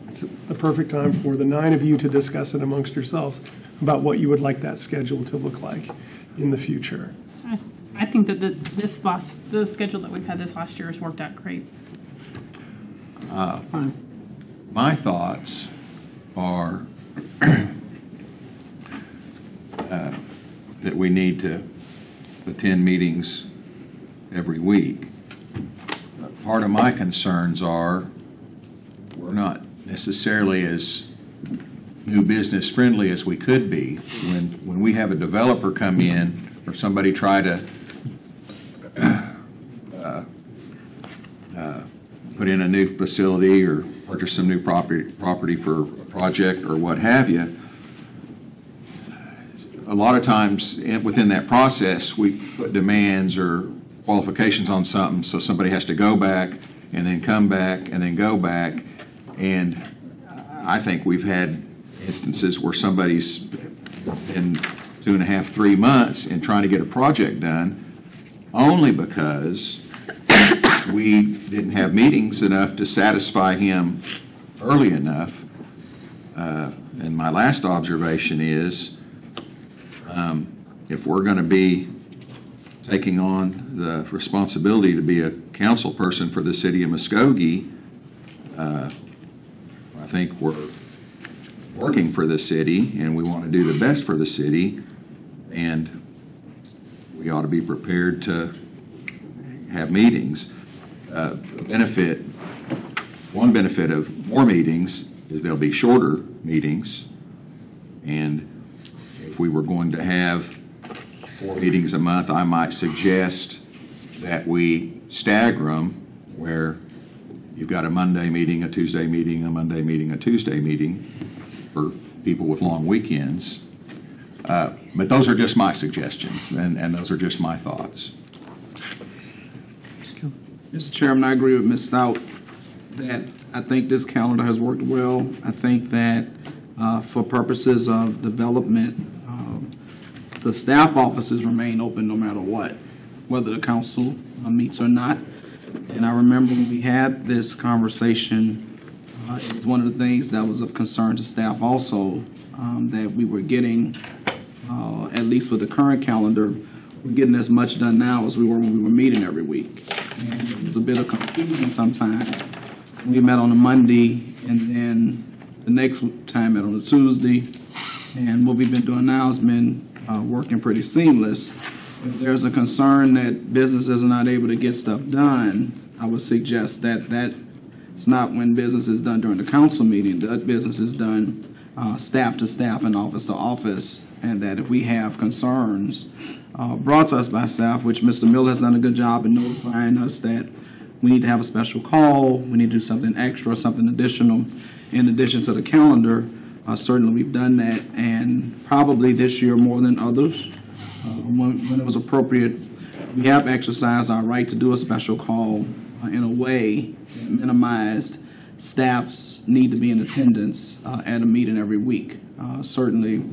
it's a perfect time for the 9 of you to discuss it amongst yourselves about what you would like that schedule to look like in the future. I think that the schedule that we've had this last year has worked out great. My thoughts are that we need to attend meetings every week. Part of my concerns are we're not necessarily as new business friendly as we could be. When we have a developer come in or somebody try to put in a new facility or purchase some new property for a project or what have you, a lot of times within that process we put demands or qualifications on something, so somebody has to go back and then come back and then go back. And I think we've had instances where somebody's been 2.5, 3 months in trying to get a project done only because we didn't have meetings enough to satisfy him early enough. And my last observation is, if we're going to be taking on the responsibility to be a council person for the city of Muskogee, I think we're working for the city and we want to do the best for the city, and we ought to be prepared to have meetings. One benefit of more meetings is they'll be shorter meetings, and if we were going to have 4 meetings a month, I might suggest that we stagger them, where you've got a Monday meeting, a Tuesday meeting, a Monday meeting, a Tuesday meeting for people with long weekends. But those are just my suggestions, and those are just my thoughts. Mr. Chairman, I agree with Ms. Stout that I think this calendar has worked well. I think that for purposes of development, the staff offices remain open no matter what, whether the council meets or not. And I remember when we had this conversation, it was one of the things that was of concern to staff also, that we were getting, at least with the current calendar, we're getting as much done now as we were when we were meeting every week. And it was a bit of confusion sometimes. We met on a Monday, and then the next time met on a Tuesday. And what we've been doing now has been working pretty seamless. If there's a concern that businesses are not able to get stuff done, I would suggest that that's not when business is done during the council meeting. That business is done staff to staff and office to office, and that if we have concerns brought to us by staff, which Mr. Miller has done a good job in notifying us that we need to have a special call, we need to do something extra, something additional in addition to the calendar. Certainly we've done that, and probably this year more than others. When it was appropriate, we have exercised our right to do a special call in a way that minimized staff's need to be in attendance at a meeting every week. Certainly,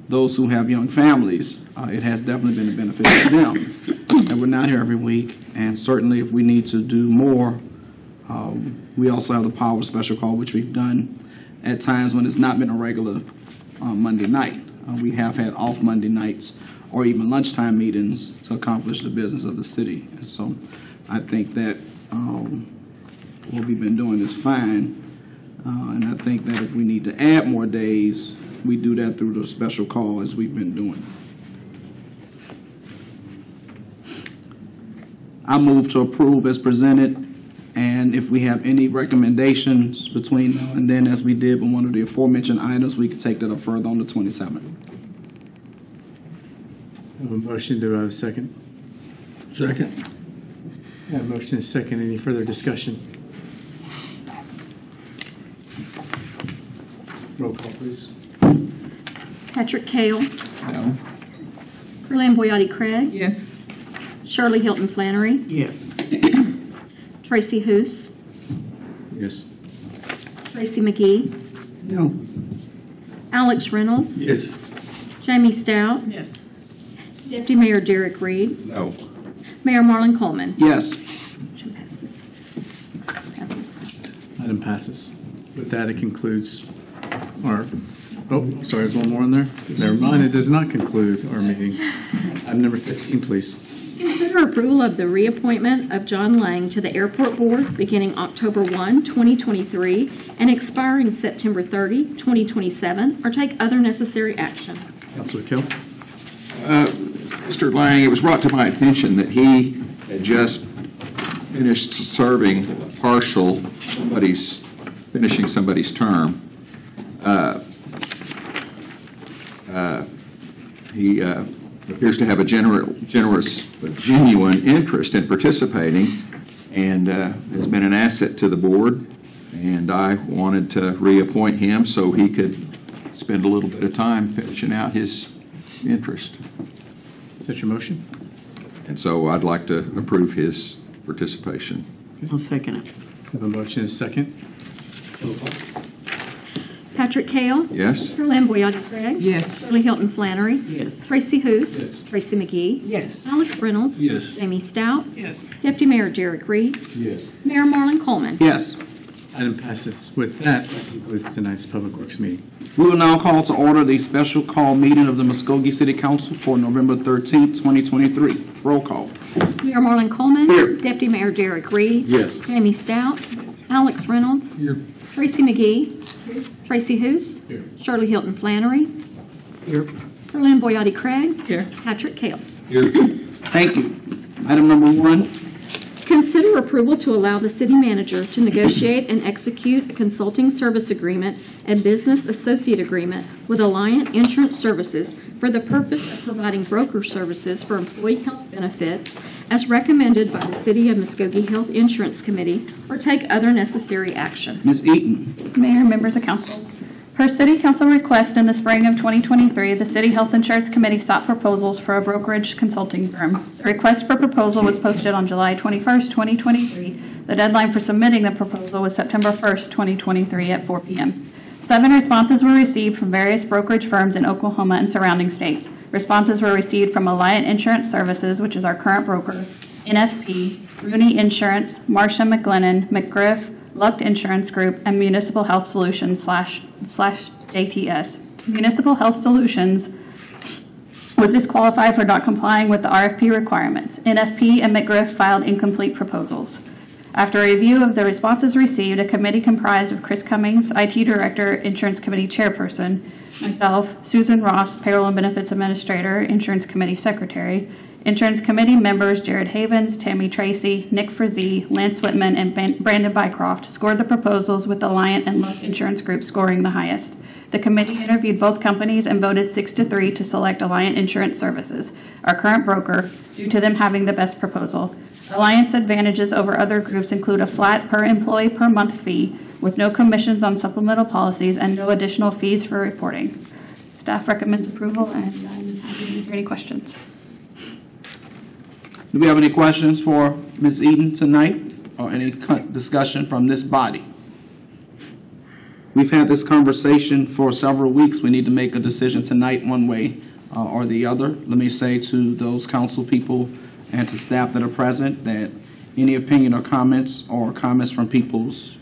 those who have young families, it has definitely been a benefit to them. And we're not here every week, and certainly if we need to do more, we also have the power of special call, which we've done at times when it's not been a regular Monday night. We have had off Monday nights or even lunchtime meetings to accomplish the business of the city. And so I think that what we've been doing is fine. And I think that if we need to add more days, we do that through the special call as we've been doing. I move to approve as presented, and if we have any recommendations between now and then, as we did with one of the aforementioned items, we can take that up further on the 27th. I have a motion. Do I have a second? Second. I have a motion and a second. Any further discussion? Roll call, please. Patrick Kale. No. Kerlan Boyati Craig. Yes. Shirley Hilton Flannery. Yes. Tracy Hoos. Yes. Tracy McGee. No. Alex Reynolds. Yes. Jamie Stout. Yes. Deputy Mayor Derek Reed. No. Mayor Marlon Coleman. Yes. Motion passes. Item passes. With that, it concludes our, oh, sorry, there's one more in there. Never mind, it does not conclude our meeting. Item number 15, please. Consider approval of the reappointment of John Lang to the Airport Board beginning October 1, 2023, and expiring September 30, 2027, or take other necessary action. Councilor Kill. Mr. Lang, it was brought to my attention that he had just finished serving partial, finishing somebody's term. He appears to have a generous but genuine interest in participating, and has been an asset to the board. And I wanted to reappoint him so he could spend a little bit of time finishing out his interest. Is that your motion? And so I'd like to approve his participation. I'll second it. I have a motion and a second. Roll call. Patrick Kale. Yes? Kerlan Boyati Craig. Yes. Shirley Hilton Flannery. Yes. Tracy Hoos. Yes. Tracy McGee. Yes. Alex Reynolds. Yes. Jamie Stout. Yes. Deputy Mayor Derek Reed. Yes. Mayor Marlon Coleman. Yes. Item passes. With that, that concludes tonight's Public Works meeting. We will now call to order the special call meeting of the Muskogee City Council for November 13th, 2023. Roll call. Mayor Marlon Coleman. Here. Deputy Mayor Derek Reed. Yes. Jamie Stout. Alex Reynolds. Here. Tracy McGee. Tracy Hoos. Here. Shirley Hilton Flannery. Here. Kerlan Boyati Craig. Here. Patrick Kale. Here. Thank you. Item number 1. Consider approval to allow the city manager to negotiate and execute a consulting service agreement and business associate agreement with Alliant Insurance Services for the purpose of providing broker services for employee health benefits as recommended by the City of Muskogee Health Insurance Committee, or take other necessary action. Ms. Eaton. Mayor and members of council. Per City Council request in the spring of 2023, the City Health Insurance Committee sought proposals for a brokerage consulting firm. The request for proposal was posted on July 21st, 2023. The deadline for submitting the proposal was September 1st, 2023 at 4 p.m. 7 responses were received from various brokerage firms in Oklahoma and surrounding states. Responses were received from Alliant Insurance Services, which is our current broker, NFP, Rooney Insurance, Marcia McGlennon, McGriff, Lucht Insurance Group, and Municipal Health Solutions / JTS. Municipal Health Solutions was disqualified for not complying with the RFP requirements. NFP and McGriff filed incomplete proposals. After a review of the responses received, a committee comprised of Chris Cummings, IT Director, Insurance Committee Chairperson, myself, Susan Ross, Payroll and Benefits Administrator, Insurance Committee Secretary, Insurance Committee members Jared Havens, Tammy Tracy, Nick Frazee, Lance Whitman, and Brandon Bycroft scored the proposals, with Alliant and Luck Insurance Group scoring the highest. The committee interviewed both companies and voted 6-3 to select Alliant Insurance Services, our current broker, due to them having the best proposal. Alliant's advantages over other groups include a flat per employee per month fee with no commissions on supplemental policies and no additional fees for reporting. Staff recommends approval, and I'm happy to answer any questions. Do we have any questions for Ms. Eden tonight, or any discussion from this body? We've had this conversation for several weeks. We need to make a decision tonight one way or the other. Let me say to those council people and to staff that are present that any opinion or comments from people's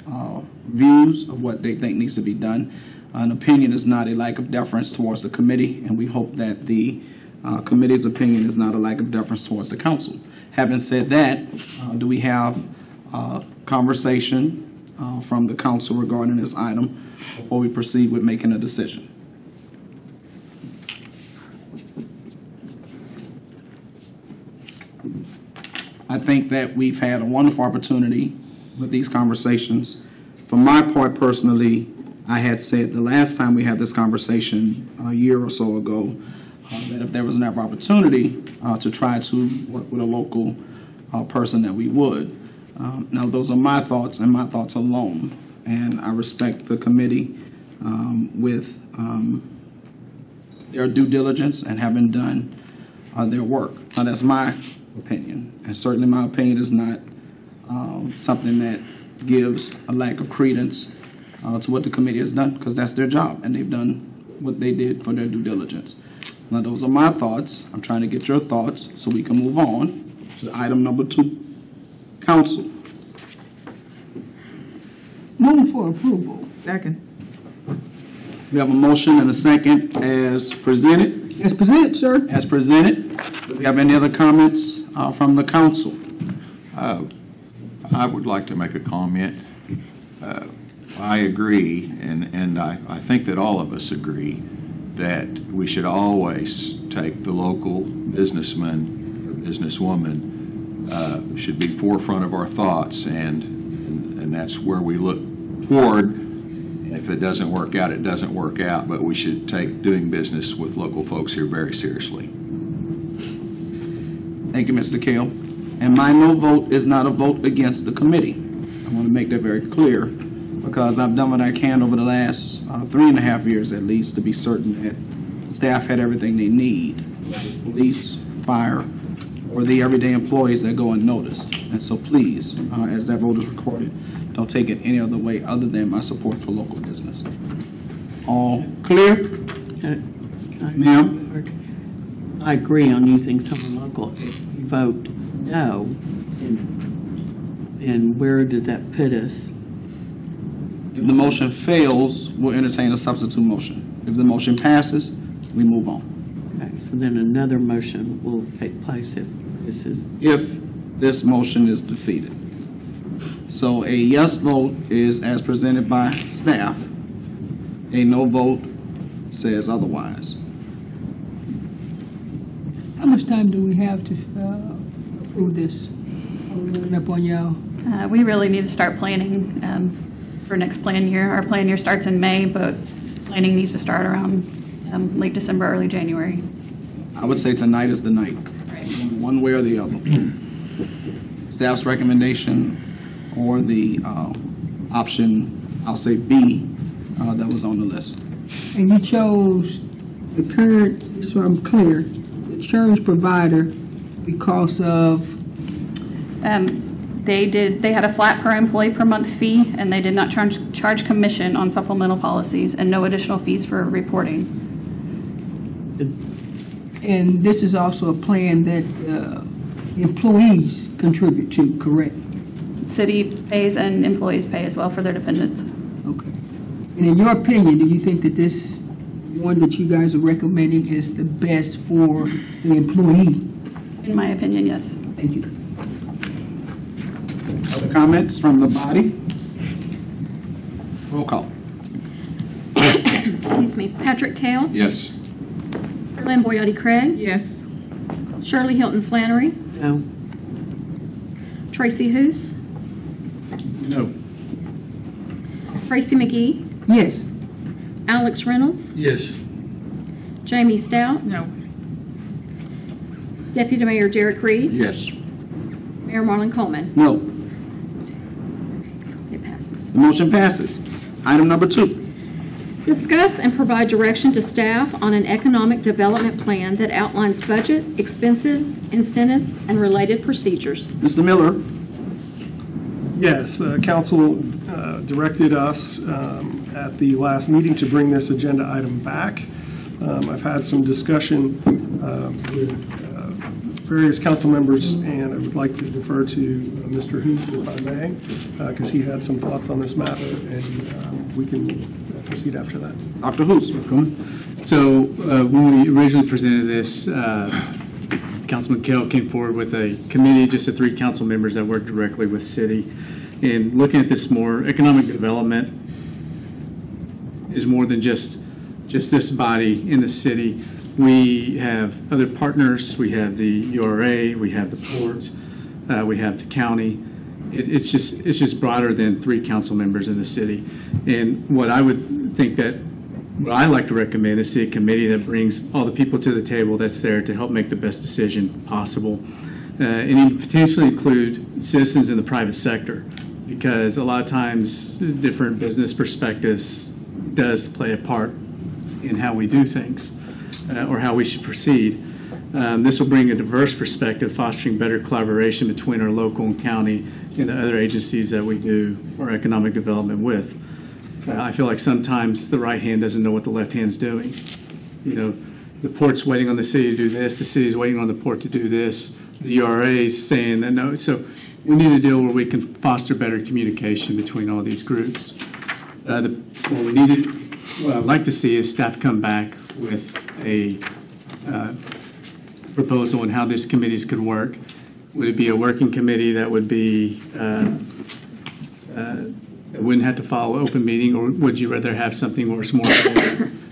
views of what they think needs to be done. An opinion is not a lack of deference towards the committee, and we hope that the committee's opinion is not a lack of deference towards the council. Having said that, do we have conversation from the council regarding this item before we proceed with making a decision. I think that we've had a wonderful opportunity with these conversations. For my part personally, I had said the last time we had this conversation a year or so ago that if there was an opportunity to try to work with a local person that we would. Now those are my thoughts and my thoughts alone, and I respect the committee with their due diligence and having done their work. Now that's my opinion, and certainly my opinion is not something that gives a lack of credence to what the committee has done, because that's their job, and they've done what they did for their due diligence. Now, those are my thoughts. I'm trying to get your thoughts so we can move on to item number 2. Council. Move for approval. Second. We have a motion and a second as presented. As presented, sir. As presented. Do we have any other comments from the council? I would like to make a comment. I agree, and I think that all of us agree that we should always take the local businessman or businesswoman should be forefront of our thoughts, and that's where we look toward. If it doesn't work out, it doesn't work out, but we should take doing business with local folks here very seriously. Thank you, Mr. Kale. And my no vote is not a vote against the committee. I want to make that very clear, because I've done what I can over the last 3.5 years at least to be certain that staff had everything they need, police, fire, or the everyday employees that go unnoticed. And so please, as that vote is recorded, don't take it any other way other than my support for local business. All clear? Ma'am? I agree on using someone local. If you vote no, and where does that put us? If the motion fails, we'll entertain a substitute motion. If the motion passes, we move on. Okay, so then another motion will take place if this is... If this motion is defeated. So a yes vote is as presented by staff. A no vote says otherwise. How much time do we have to approve this? Running up on y'all. We really need to start planning for next plan year. Our plan year starts in May, but planning needs to start around late December, early January. I would say tonight is the night, one way or the other. Staff's recommendation or the option, I'll say B, that was on the list. And you chose the current, so I'm clear, the insurance provider because of? They had a flat per employee per month fee, and they did not charge commission on supplemental policies, and no additional fees for reporting. And this is also a plan that employees contribute to, correct? City pays and employees pay as well for their dependents. Okay. And in your opinion, do you think that this one that you guys are recommending is the best for the employee? In my opinion, yes. Thank you. Other comments from the body? Roll call. Excuse me. Patrick Kell? Yes. Lynn Boyette Craig? Yes. Shirley Hilton Flannery? No. Tracy Hoos? No. Tracy McGee? Yes. Alex Reynolds? Yes. Jamie Stout? No. Deputy Mayor Derek Reed? Yes. Mayor Marlon Coleman? No. It passes. The motion passes. Item number 2. Discuss and provide direction to staff on an economic development plan that outlines budget, expenses, incentives, and related procedures. Mr. Miller? Yes, council directed us at the last meeting to bring this agenda item back. I've had some discussion with various council members, and I would like to defer to Mr. Hoos, if I may, because he had some thoughts on this matter, and we can proceed after that. Dr. Hoos. So when we originally presented this, Councilman Kell came forward with a committee, just the 3 council members that work directly with city. in looking at this more, economic development is more than just this body in the city. We have other partners. We have the URA, we have the port, we have the county. It's just broader than 3 council members in the city. And what I would think that, what I like to recommend is see a committee that brings all the people to the table that's there to help make the best decision possible. And even potentially include citizens in the private sector, because a lot of times different business perspectives does play a part in how we do things or how we should proceed. This will bring a diverse perspective, fostering better collaboration between our local and county and the other agencies that we do our economic development with. I feel like sometimes the right hand doesn't know what the left hand's doing. You know, the port's waiting on the city to do this, the city's waiting on the port to do this, the URA is saying that no. So we need a deal where we can foster better communication between all these groups. What I'd like to see is staff come back with a proposal on how these committees could work. Would it be a working committee that would be that wouldn't have to follow open meeting, or would you rather have something where it's more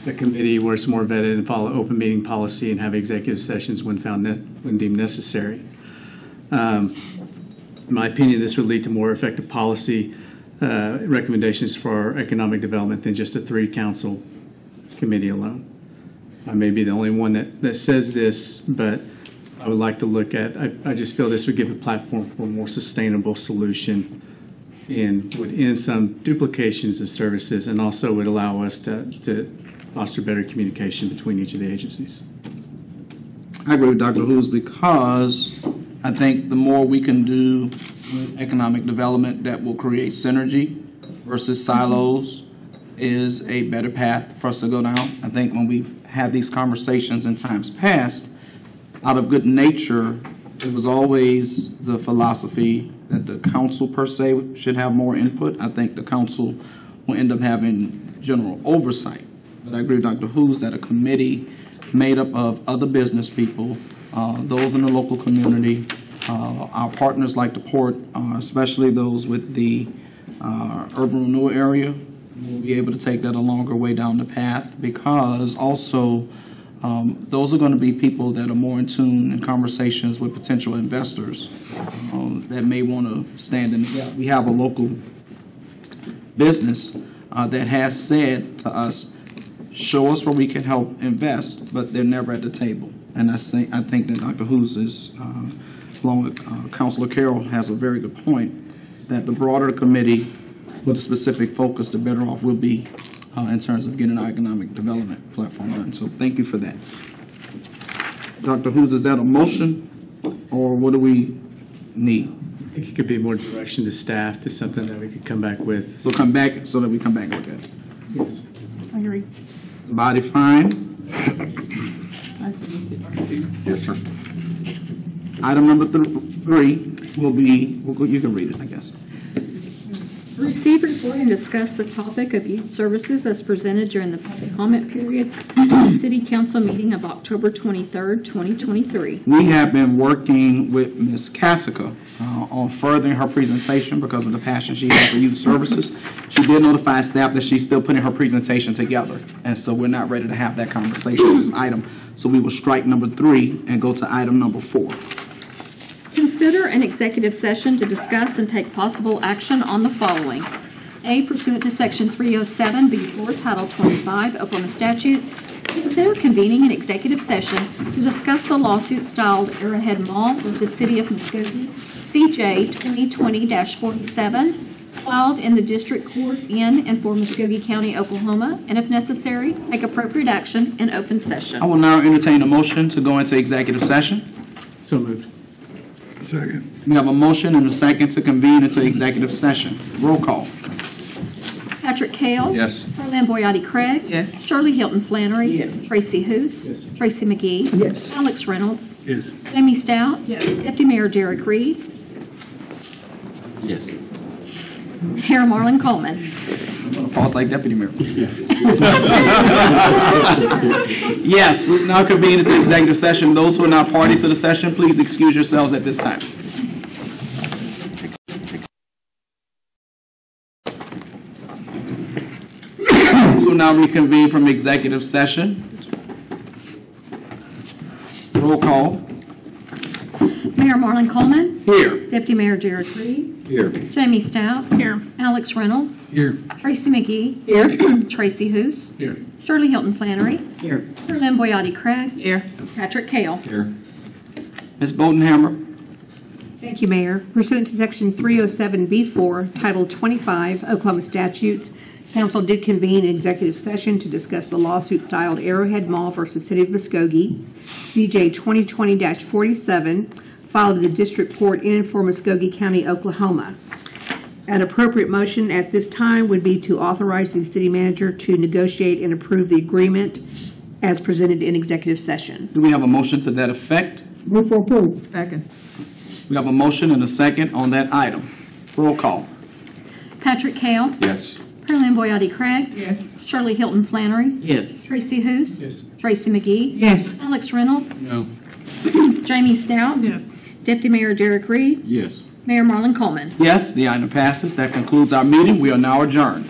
a committee where it's more vetted and follow open meeting policy and have executive sessions when deemed necessary? In my opinion, this would lead to more effective policy recommendations for our economic development than just a 3 council committee alone. I may be the only one that says this, but I would like to look at, I just feel this would give a platform for a more sustainable solution and would end some duplications of services, and also would allow us to foster better communication between each of the agencies. I agree with Dr. Hughes, because I think the more we can do with economic development that will create synergy versus silos is a better path for us to go down. I think when we've had these conversations in times past, out of good nature, it was always the philosophy that the council per se should have more input. I think the council will end up having general oversight. But I agree with Dr. Hughes that a committee made up of other business people, those in the local community, our partners like the port, especially those with the urban renewal area, will be able to take that a longer way down the path, because also those are going to be people that are more in tune in conversations with potential investors that may want to stand in the gap. We have a local business that has said to us, show us where we can help invest, but they're never at the table. And I think that Dr. Hughes is, along with Councilor Carroll, has a very good point, that the broader the committee with a specific focus, the better off we'll be in terms of getting our economic development platform done. So thank you for that. Dr. Hughes, is that a motion, or what do we need? I think it could be more direction to staff, to something that we could come back with. So come back, so that we come back and look at it. Yes. I agree. Body fine? Yes, sir. Item number 3 will be, you can read it, I guess. Receive, report, and discuss the topic of youth services as presented during the public comment period at the City Council meeting of October 23rd, 2023. We have been working with Ms. Cassica on furthering her presentation because of the passion she has for youth services. She did notify staff that she's still putting her presentation together, and so we're not ready to have that conversation on this item. So we will strike number 3 and go to item number 4. Consider an executive session to discuss and take possible action on the following. A, pursuant to Section 307B4, Title 25, Oklahoma statutes, consider convening an executive session to discuss the lawsuit styled Arrowhead Mall versus City of Muskogee, CJ 2020-47, filed in the District Court in and for Muskogee County, Oklahoma, and if necessary, take appropriate action in open session. I will now entertain a motion to go into executive session. So moved. Second. We have a motion and a second to convene into executive session. Roll call. Patrick Cale. Yes. Carlin Boyati Craig. Yes. Shirley Hilton Flannery. Yes. Tracy Hoos. Yes. Tracy McGee. Yes. Alex Reynolds. Yes. Jamie Stout. Yes. Deputy Mayor Derek Reed. Yes. Mayor Marlon Coleman. I'm going to pause like Deputy Mayor. Yes, we now convene into executive session. Those who are not party to the session, please excuse yourselves at this time. will now reconvene from executive session. Roll call. Mayor Marlon Coleman. Here. Deputy Mayor Jared Reed. Here. Jamie Stout. Here. Alex Reynolds. Here. Tracy McGee. Here. Tracy Hoos. Here. Shirley Hilton Flannery. Here. Lynn Boyati Craig. Here. Patrick Kale. Here. Ms. Bodenhammer. Thank you, Mayor. Pursuant to Section 307B4, Title 25 Oklahoma statutes, council did convene an executive session to discuss the lawsuit styled Arrowhead Mall versus City of Muskogee, CJ 2020-47, filed at the District Court in and for Muskogee County, Oklahoma. An appropriate motion at this time would be to authorize the city manager to negotiate and approve the agreement as presented in executive session. Do we have a motion to that effect? Move for approval. Second. We have a motion and a second on that item. Roll call. Patrick Kale. Yes. Lynn Boyati Craig. Yes. Shirley Hilton Flannery. Yes. Tracy Hoos. Yes. Tracy McGee. Yes. Alex Reynolds. No. Jamie Stout. Yes. Deputy Mayor Derek Reed. Yes. Mayor Marlon Coleman. Yes, the item passes. That concludes our meeting. We are now adjourned.